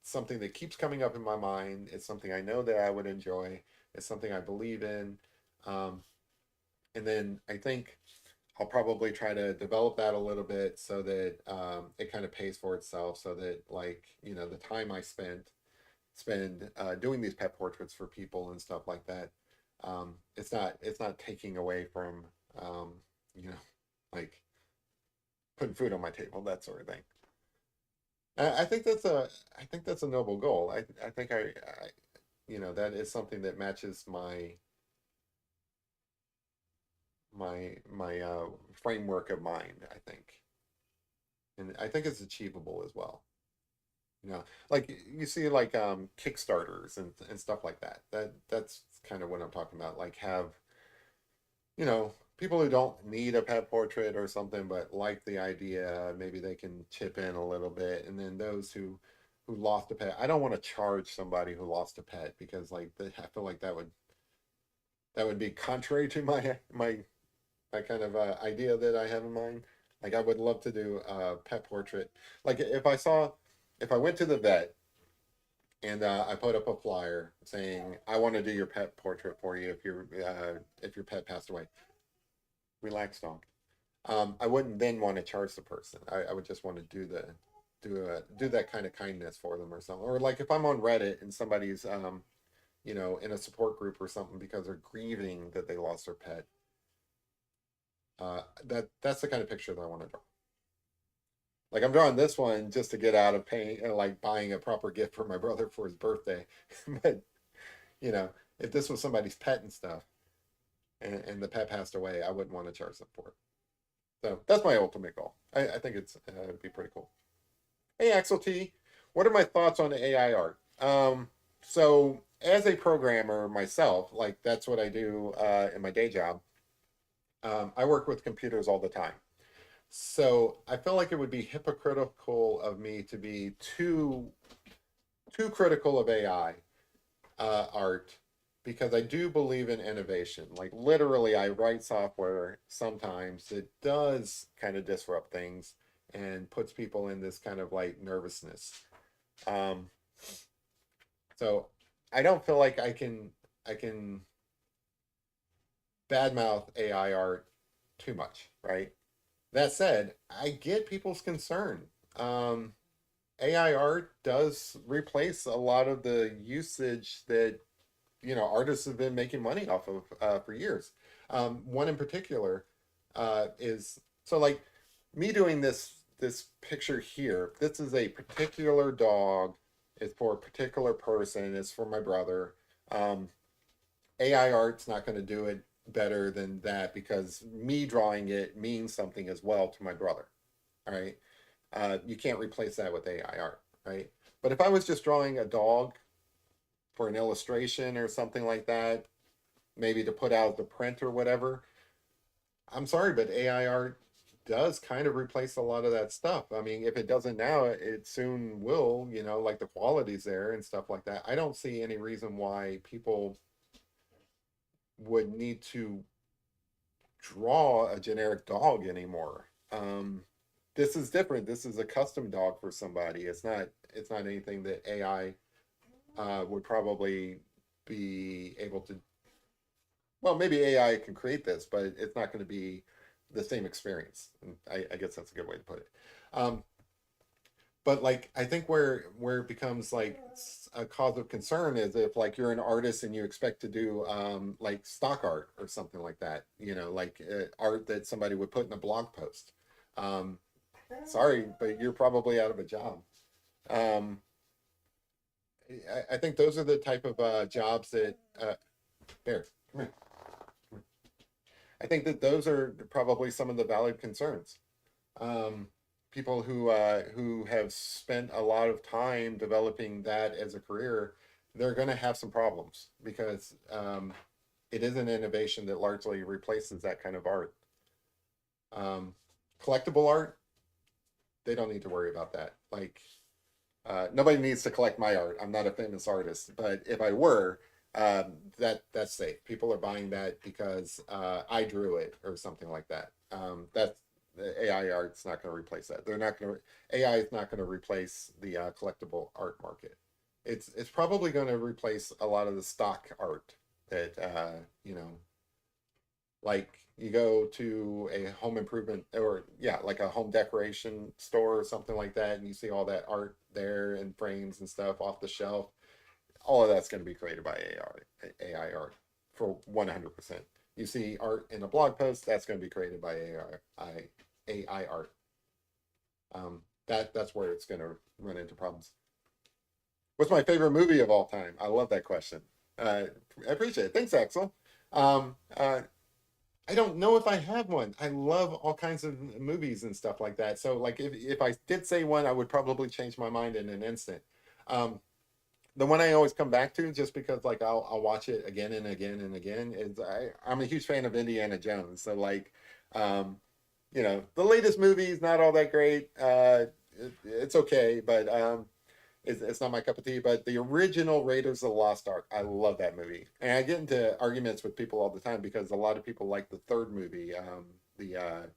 A: something that keeps coming up in my mind. It's something I know that I would enjoy. It's something I believe in. Um, and then I think I'll probably try to develop that a little bit so that it kind of pays for itself. So that like the time I spend doing these pet portraits for people and stuff like that. It's not taking away from Um, you know, like putting food on my table, that sort of thing. I think I think that's a noble goal. I think that is something that matches my framework of mind, I think. And I think it's achievable as well. Like you see like Kickstarters and stuff like that. That's kind of what I'm talking about. Like have, people who don't need a pet portrait or something but like the idea, maybe they can chip in a little bit. And then those who lost a pet. I don't want to charge somebody who lost a pet because I feel like that would be contrary to my kind of idea that I have in mind. Like I would love to do a pet portrait. Like if I went to the vet and I put up a flyer saying I want to do your pet portrait for you if your pet passed away. Relax, dog. I wouldn't then want to charge the person. I would just want to do that kind of kindness for them or something. Or like if I'm on Reddit and somebody's in a support group or something because they're grieving that they lost their pet. That's the kind of picture that I want to draw. Like I'm drawing this one just to get out of paying, like buying a proper gift for my brother for his birthday. But you know, if this was somebody's pet and stuff, and the pet passed away, I wouldn't want to charge them for it. So that's my ultimate goal. I think it'd be pretty cool. Hey Axel T, what are my thoughts on AI art? So as a programmer myself, like that's what I do in my day job. I work with computers all the time. So I felt like it would be hypocritical of me to be too critical of AI art because I do believe in innovation. Like literally, I write software sometimes that does kind of disrupt things and puts people in this kind of like nervousness. Um, so I don't feel like I can badmouth AI art too much, right? That said, I get people's concern. Um, AI art does replace a lot of the usage that artists have been making money off of for years. One in particular is so like me doing this picture here. This is a particular dog. It's for a particular person. It's for my brother. Um, AI art's not going to do it better than that because me drawing it means something as well to my brother. All right. You can't replace that with AI art, right? But if I was just drawing a dog for an illustration or something like that, maybe to put out the print or whatever, I'm sorry, but AI art does kind of replace a lot of that stuff. I mean, if it doesn't now, it soon will, like the quality's there and stuff like that. I don't see any reason why people would need to draw a generic dog anymore. This is different. This is a custom dog for somebody. It's not anything that AI would probably be able to. Well, maybe AI can create this, but it's not going to be the same experience. And I guess that's a good way to put it. Um, but like I think where it becomes like a cause of concern is if like you're an artist and you expect to do like stock art or something like that, like art that somebody would put in a blog post. Um, Sorry, but you're probably out of a job. Um, I think those are the type of jobs that Bear, come here. I think that those are probably some of the valid concerns. Um, People who have spent a lot of time developing that as a career, they're going to have some problems because it is an innovation that largely replaces that kind of art. Um, Collectible art, they don't need to worry about that. Like nobody needs to collect my art. I'm not a famous artist, but if I were, that's safe. People are buying that because I drew it or something like that. That's the AI art's not going to replace that. They're not going to AI is not going to replace the collectible art market. It's probably going to replace a lot of the stock art that like you go to a home improvement or yeah, like a home decoration store or something like that, and you see all that art there and frames and stuff off the shelf. All of that's going to be created by AI art for 100%. you see art in a blog post, that's going to be created by AI art. That's where it's going to run into problems. What's my favorite movie of all time? I love that question. Uh, I appreciate it. Thanks, Axel. Um, uh, I don't know if I have one. I love all kinds of movies and stuff like that. So, like, if I did say one, I would probably change my mind in an instant. Um, the one I always come back to, just because like I'll watch it again and again and again, is I'm a huge fan of Indiana Jones. So like, um, the latest movie is not all that great. It's okay, but it's not my cup of tea. But the original Raiders of the Lost Ark, I love that movie, and I get into arguments with people all the time because a lot of people like the third movie, the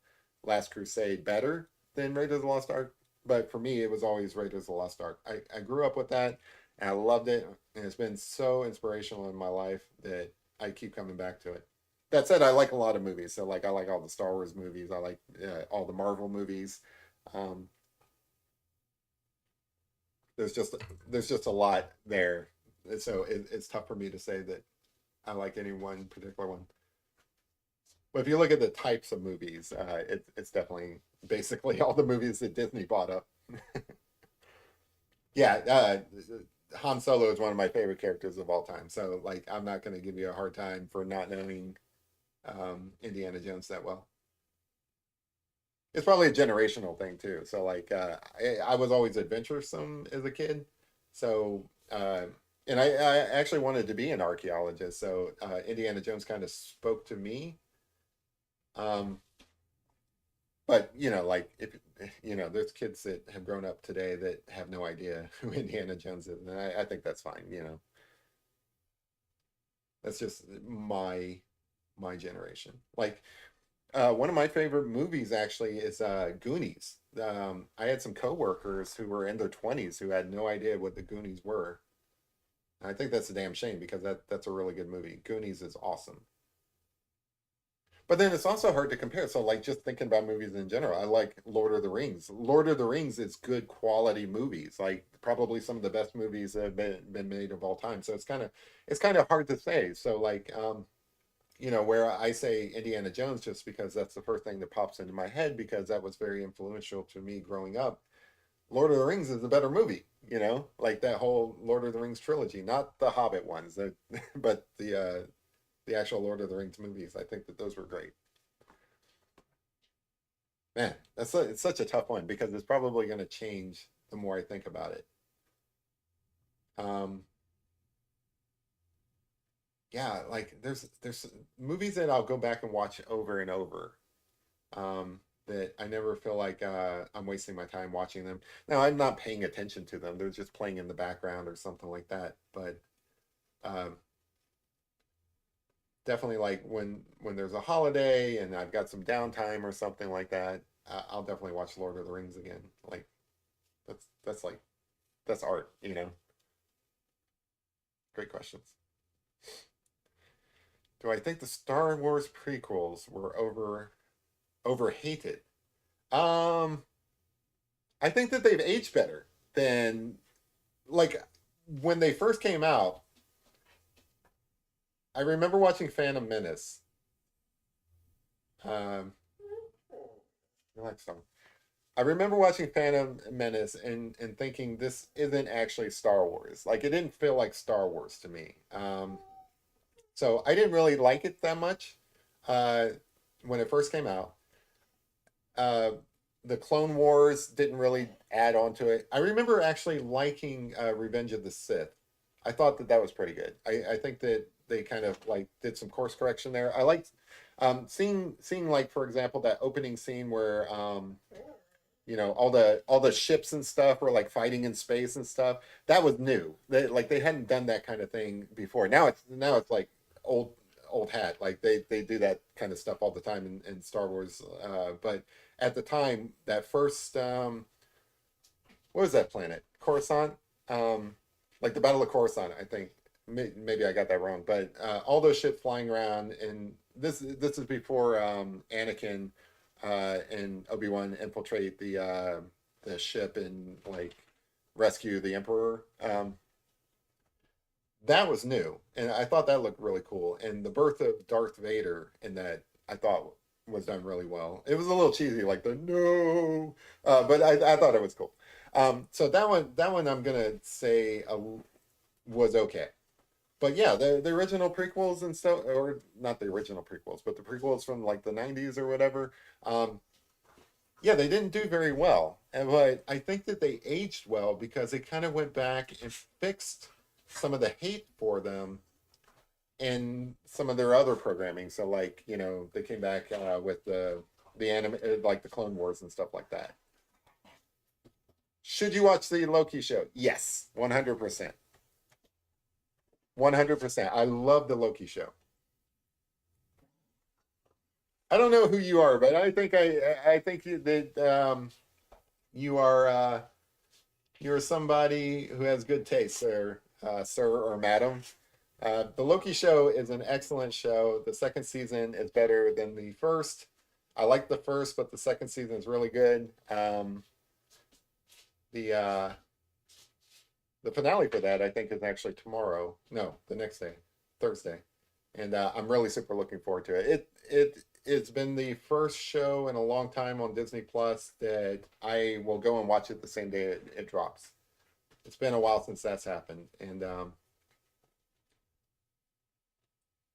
A: Last Crusade, better than Raiders of the Lost Ark. But for me, it was always Raiders of the Lost Ark. I grew up with that, and I loved it, and it's been so inspirational in my life that I keep coming back to it. That said, I like a lot of movies. So like I like all the Star Wars movies. I like all the Marvel movies. Um, there's just there's just a lot there, so it's tough for me to say that I like any one particular one. But if you look at the types of movies, it's definitely basically all the movies that Disney bought up. Yeah, Han Solo is one of my favorite characters of all time. So like, I'm not going to give you a hard time for not knowing Indiana Jones that well. It's probably a generational thing too. So like, I was always adventuresome as a kid. So and I actually wanted to be an archaeologist. So Indiana Jones kind of spoke to me. Um, but like if there's kids that have grown up today that have no idea who Indiana Jones is, and I think that's fine. That's just my generation. Like one of my favorite movies actually is Goonies. I had some coworkers who were in their 20s who had no idea what the Goonies were. And I think that's a damn shame because that's a really good movie. Goonies is awesome. But then it's also hard to compare. So like just thinking about movies in general, I like Lord of the Rings. Lord of the Rings is good quality movies, like probably some of the best movies that have been made of all time. So it's kind of hard to say. So like where I say Indiana Jones just because that's the first thing that pops into my head because that was very influential to me growing up. Lord of the Rings is a better movie, like that whole Lord of the Rings trilogy, not the Hobbit ones, but the actual Lord of the Rings movies. I think that those were great. Man, it's such a tough one because it's probably going to change the more I think about it. Um, yeah, like there's movies that I'll go back and watch over and over. That I never feel like I'm wasting my time watching them. Now I'm not paying attention to them; they're just playing in the background or something like that. But um, definitely, like when there's a holiday and I've got some downtime or something like that, I'll definitely watch Lord of the Rings again. Like that's like that's art. Great questions. Do I think the Star Wars prequels were overhated? Um, I think that they've aged better than like when they first came out. I remember watching Phantom Menace. Um, relax, Tom. I remember watching Phantom Menace and thinking this isn't actually Star Wars. Like it didn't feel like Star Wars to me. So I didn't really like it that much uh, when it first came out. Uh, the Clone Wars didn't really add on to it. I remember actually liking Revenge of the Sith. I thought that that was pretty good. I think that they kind of like did some course correction there. I liked seeing like for example that opening scene where all the ships and stuff were like fighting in space and stuff. That was new. They hadn't done that kind of thing before. Now it's like old old hat. Like they do that kind of stuff all the time in Star Wars. But at the time, that first what was that planet? Coruscant. Like the Battle of Coruscant. I think maybe I got that wrong. But all those ships flying around, and this is before Anakin and Obi-Wan infiltrate the ship and like rescue the Emperor. that was new, and I thought that looked really cool. And the birth of Darth Vader in that I thought was done really well. It was a little cheesy, like the no, but I thought it was cool. So that one I'm gonna say was okay. But yeah, the original prequels and stuff, or not the original prequels, but the prequels from like the '90s or whatever. Um, yeah, they didn't do very well, and but I think that they aged well because they kind of went back and fixed some of the hate for them in some of their other programming. So like they came back with the anime, like the Clone Wars and stuff like that. Should you watch the Loki show? Yes, 100%. 100%. I love the Loki show. I don't know who you are, but I think that you are you're somebody who has good taste, sir or madam. The Loki show is an excellent show. The second season is better than the first. I like the first, but the second season is really good. The the finale for that I think is actually tomorrow. No, the next day, Thursday, and I'm really super looking forward to it. It's been the first show in a long time on Disney Plus that I will go and watch it the same day it drops. It's been a while since that's happened, and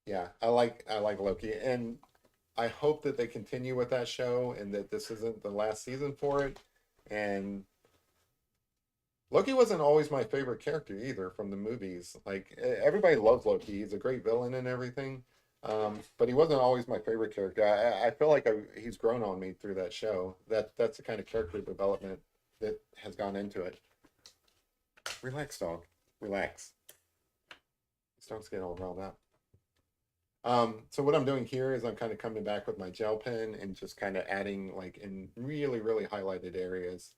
A: yeah, I like Loki, and I hope that they continue with that show and that this isn't the last season for it. And Loki wasn't always my favorite character either from the movies. Like everybody loves Loki; he's a great villain and everything. But he wasn't always my favorite character. I feel like he's grown on me through that show. That's the kind of character development that has gone into it. Relax, dog. Relax. These dogs get all riled up. So what I'm doing here is I'm kind of coming back with my gel pen and just kind of adding like in really, really highlighted areas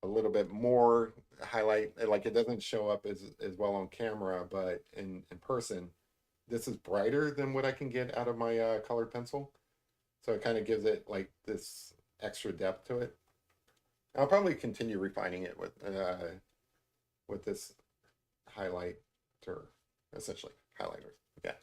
A: a little bit more highlight. Like it doesn't show up as well on camera, but in person, this is brighter than what I can get out of my colored pencil. So it kind of gives it like this extra depth to it. I'll probably continue refining it with this highlighter, essentially highlighter. Yeah,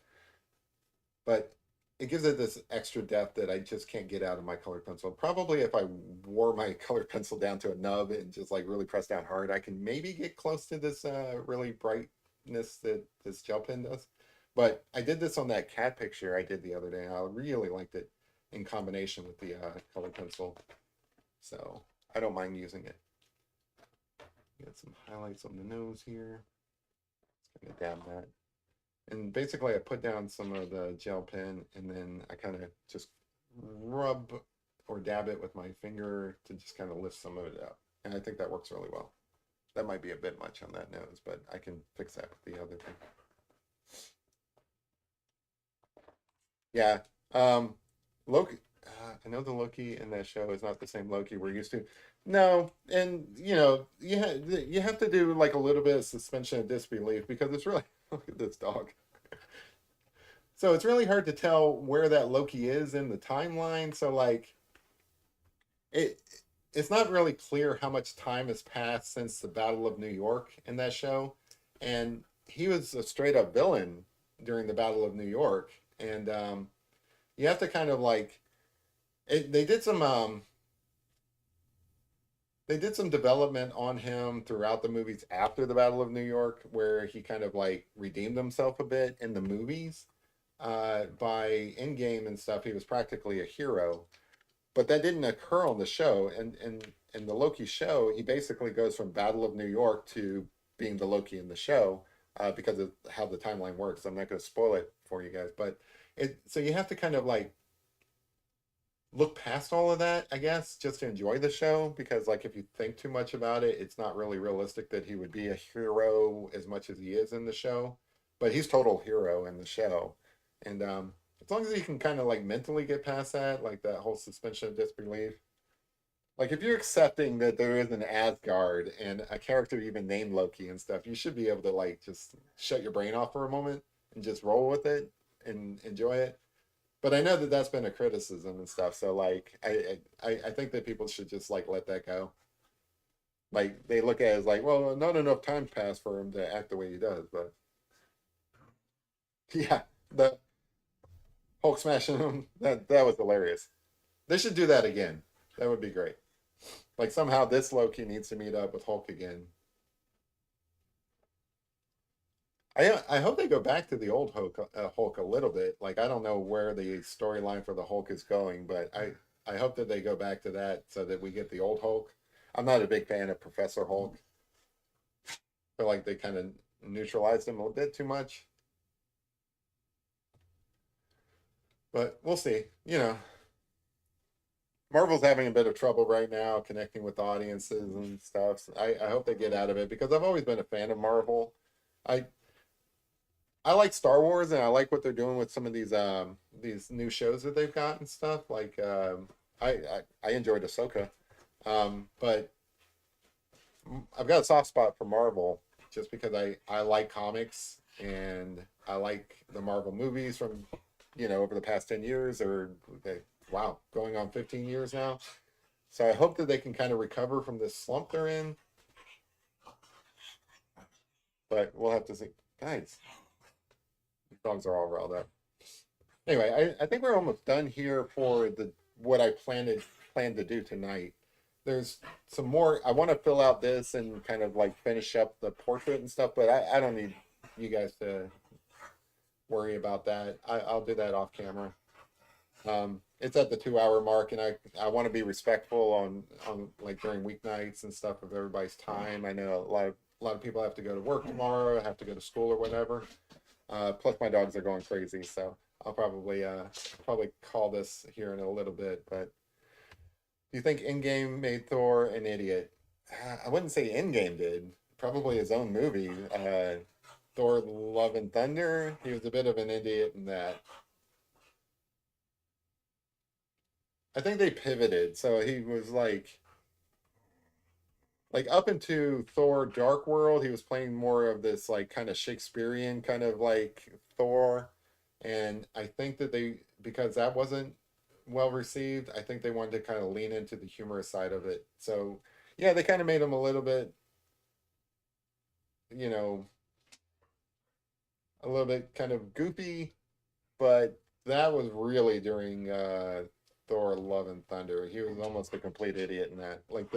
A: but it gives it this extra depth that I just can't get out of my colored pencil. Probably if I wore my colored pencil down to a nub and just like really press down hard, I can maybe get close to this really brightness that this gel pen does. But I did this on that cat picture I did the other day. I really liked it in combination with the colored pencil. So I don't mind using it. Get some highlights on the nose here. Just kind of dab that. And basically I put down some of the gel pen and then I kind of just rub or dab it with my finger to just kind of lift some of it up. And I think that works really well. That might be a bit much on that nose, but I can fix that with the other thing. Yeah. Loki, I know the Loki in that show is not the same Loki we're used to. No, and you have to do like a little bit of suspension of disbelief because it's really look at this dog. So it's really hard to tell where that Loki is in the timeline. So like it it's not really clear how much time has passed since the Battle of New York in that show. And he was a straight up villain during the Battle of New York. And you have to kind of like they did some development on him throughout the movies after the Battle of New York, where he kind of like redeemed himself a bit in the movies. By Endgame and stuff, he was practically a hero, but that didn't occur on the show. And in the Loki show, he basically goes from Battle of New York to being the Loki in the show because of how the timeline works. I'm not going to spoil it for you guys, but so you have to kind of like look past all of that, I guess, just to enjoy the show. Because like if you think too much about it, it's not really realistic that he would be a hero as much as he is in the show. But he's total hero in the show, and as long as you can kind of like mentally get past that, like that whole suspension of disbelief. Like if you're accepting that there is an Asgard and a character even named Loki and stuff, you should be able to like just shut your brain off for a moment and just roll with it and enjoy it. But I know that that's been a criticism and stuff. So like I think that people should just like let that go. Like they look at it as like, well, not enough time passed for him to act the way he does. But yeah, the Hulk smashing him, that was hilarious. They should do that again. That would be great. Like somehow this Loki needs to meet up with Hulk again. I hope they go back to the old Hulk a little bit. Like I don't know where the storyline for the Hulk is going, but I hope that they go back to that so that we get the old Hulk. I'm not a big fan of Professor Hulk. I feel like they kind of neutralized him a bit too much, but we'll see. You know, Marvel's having a bit of trouble right now connecting with audiences and stuff. So I hope they get out of it because I've always been a fan of Marvel. I I like Star Wars and I like what they're doing with some of these new shows that they've got and stuff. Like I enjoyed Ahsoka, but I've got a soft spot for Marvel just because I like comics and I like the Marvel movies from over the past 10 years or wow, going on 15 years now. So I hope that they can kind of recover from this slump they're in, but we'll have to see. Guys, these dogs are all riled up. Anyway, I think we're almost done here for the what I plan to do tonight. There's some more. I want to fill out this and kind of like finish up the portrait and stuff, but I don't need you guys to worry about that. I'll do that off camera. It's at the 2 hour mark, and I want to be respectful on like during weeknights and stuff of everybody's time. I know a lot of people have to go to work tomorrow, have to go to school or whatever. Plus my dogs are going crazy, so I'll probably call this here in a little bit. But do you think Endgame made Thor an idiot? I wouldn't say Endgame did. Probably his own movie, Thor: Love and Thunder. He was a bit of an idiot in that. I think they pivoted, so he was like up into Thor: Dark World. He was playing more of this like kind of Shakespearean kind of like Thor, and I think that they because that wasn't well received. I think they wanted to kind of lean into the humorous side of it. So yeah, they kind of made him a little bit, you know, a little bit kind of goofy, but that was really during Thor: Love and Thunder. He was almost a complete idiot in that, like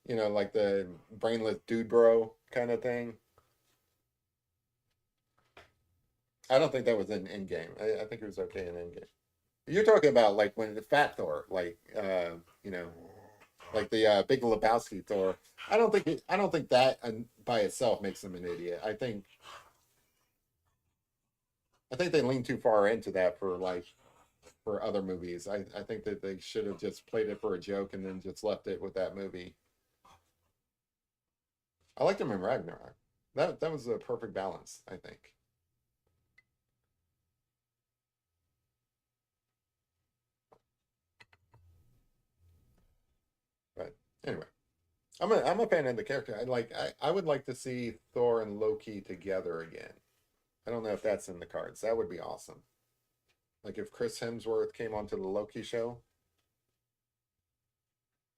A: like the brainless dude bro kind of thing. I don't think that was in Endgame. I think it was okay in Endgame. You're talking about like when the Fat Thor, like you know, like the Big Lebowski Thor. I don't think that by itself makes him an idiot. I think they lean too far into that for for other movies. I think that they should have just played it for a joke and then just left it with that movie. I liked him in Ragnarok. That was a perfect balance, I think. But anyway, I'm a fan of the character. I would like to see Thor and Loki together again. I don't know if that's in the cards. That would be awesome. Like if Chris Hemsworth came onto the Loki show,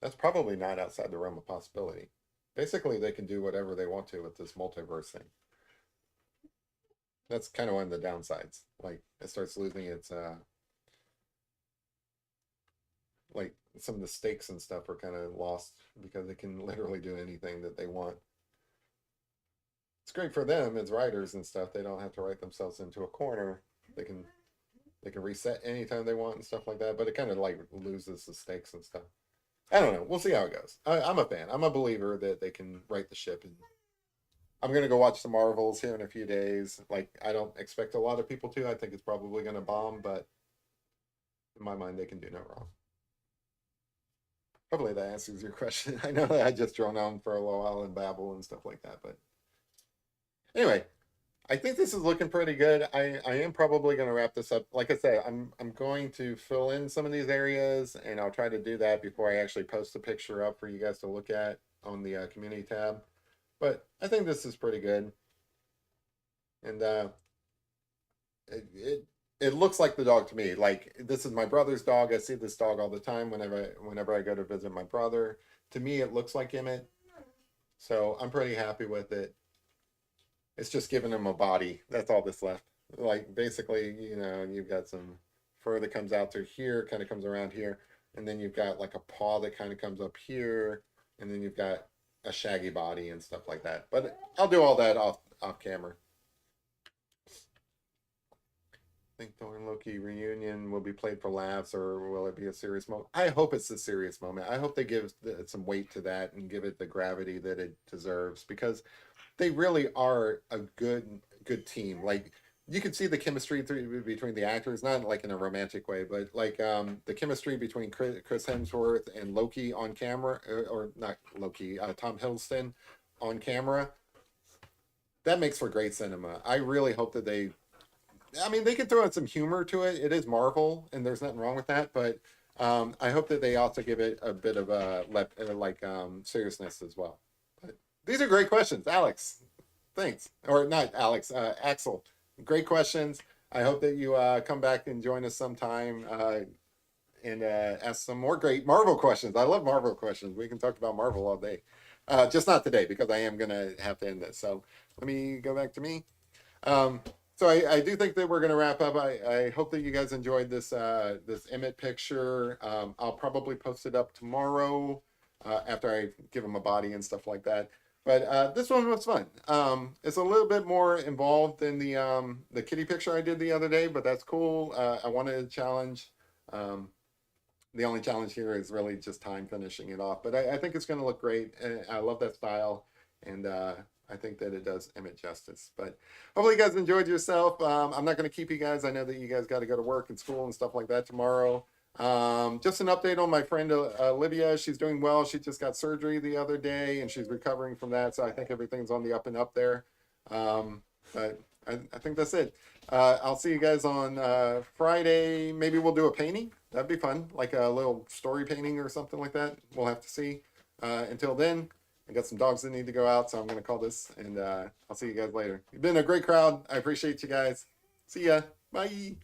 A: that's probably not outside the realm of possibility. Basically, they can do whatever they want to with this multiverse thing. That's kind of one of the downsides. Like it starts losing its like some of the stakes and stuff are kind of lost because they can literally do anything that they want. It's great for them as writers and stuff. They don't have to write themselves into a corner. They can they can reset anytime they want and stuff like that. But it kind of like loses the stakes and stuff. I don't know. We'll see how it goes. I'm a fan. I'm a believer that they can right the ship. And I'm gonna go watch the Marvels here in a few days. Like I don't expect a lot of people to. I think it's probably gonna bomb, but in my mind, they can do no wrong. Hopefully that answers your question. I know that I just drone on for a little while and babble and stuff like that, but anyway, I think this is looking pretty good. I am probably going to wrap this up. Like I said, I'm going to fill in some of these areas, and I'll try to do that before I actually post the picture up for you guys to look at on the community tab. But I think this is pretty good, and it, it it looks like the dog to me. Like this is my brother's dog. I see this dog all the time whenever I go to visit my brother. To me, it looks like Emmett. So I'm pretty happy with it. It's just giving him a body. That's all that's left. Like basically, you've got some fur that comes out through here, kind of comes around here, and then you've got like a paw that kind of comes up here, and then you've got a shaggy body and stuff like that. But I'll do all that off camera. Think Thor and Loki reunion will be played for laughs, or will it be a serious moment? I hope it's a serious moment. I hope they give some weight to that and give it the gravity that it deserves, because they really are a good team. Like you can see the chemistry between the actors, not like in a romantic way, but like the chemistry between Chris Hemsworth and Loki on camera, or not Loki, Tom Hiddleston on camera. That makes for great cinema. I really hope that I mean, they can throw in some humor to it. It is Marvel, and there's nothing wrong with that. But I hope that they also give it a bit of seriousness as well. But these are great questions, Alex. Thanks, or not Alex, Axel. Great questions. I hope that you come back and join us sometime and ask some more great Marvel questions. I love Marvel questions. We can talk about Marvel all day. Just not today because I am gonna have to end this. So let me go back to me. Um, so I do think that we're going to wrap up. I hope that you guys enjoyed this Emmett picture. I'll probably post it up tomorrow after I give him a body and stuff like that. But this one was fun. It's a little bit more involved than the kitty picture I did the other day, but that's cool. I wanted to challenge. Um, the only challenge here is really just time finishing it off. But I think it's going to look great. And I love that style. And I think that it does Emmett justice. But hopefully you guys enjoyed yourself. I'm not going to keep you guys. I know that you guys got to go to work and school and stuff like that tomorrow. Just an update on my friend Olivia. She's doing well. She just got surgery the other day and she's recovering from that. So I think everything's on the up and up there. But I think that's it. I'll see you guys on Friday. Maybe we'll do a painting. That'd be fun, like a little story painting or something like that. We'll have to see. Until then, I got some dogs that need to go out, so I'm going to call this, and I'll see you guys later. You've been a great crowd. I appreciate you guys. See ya. Bye.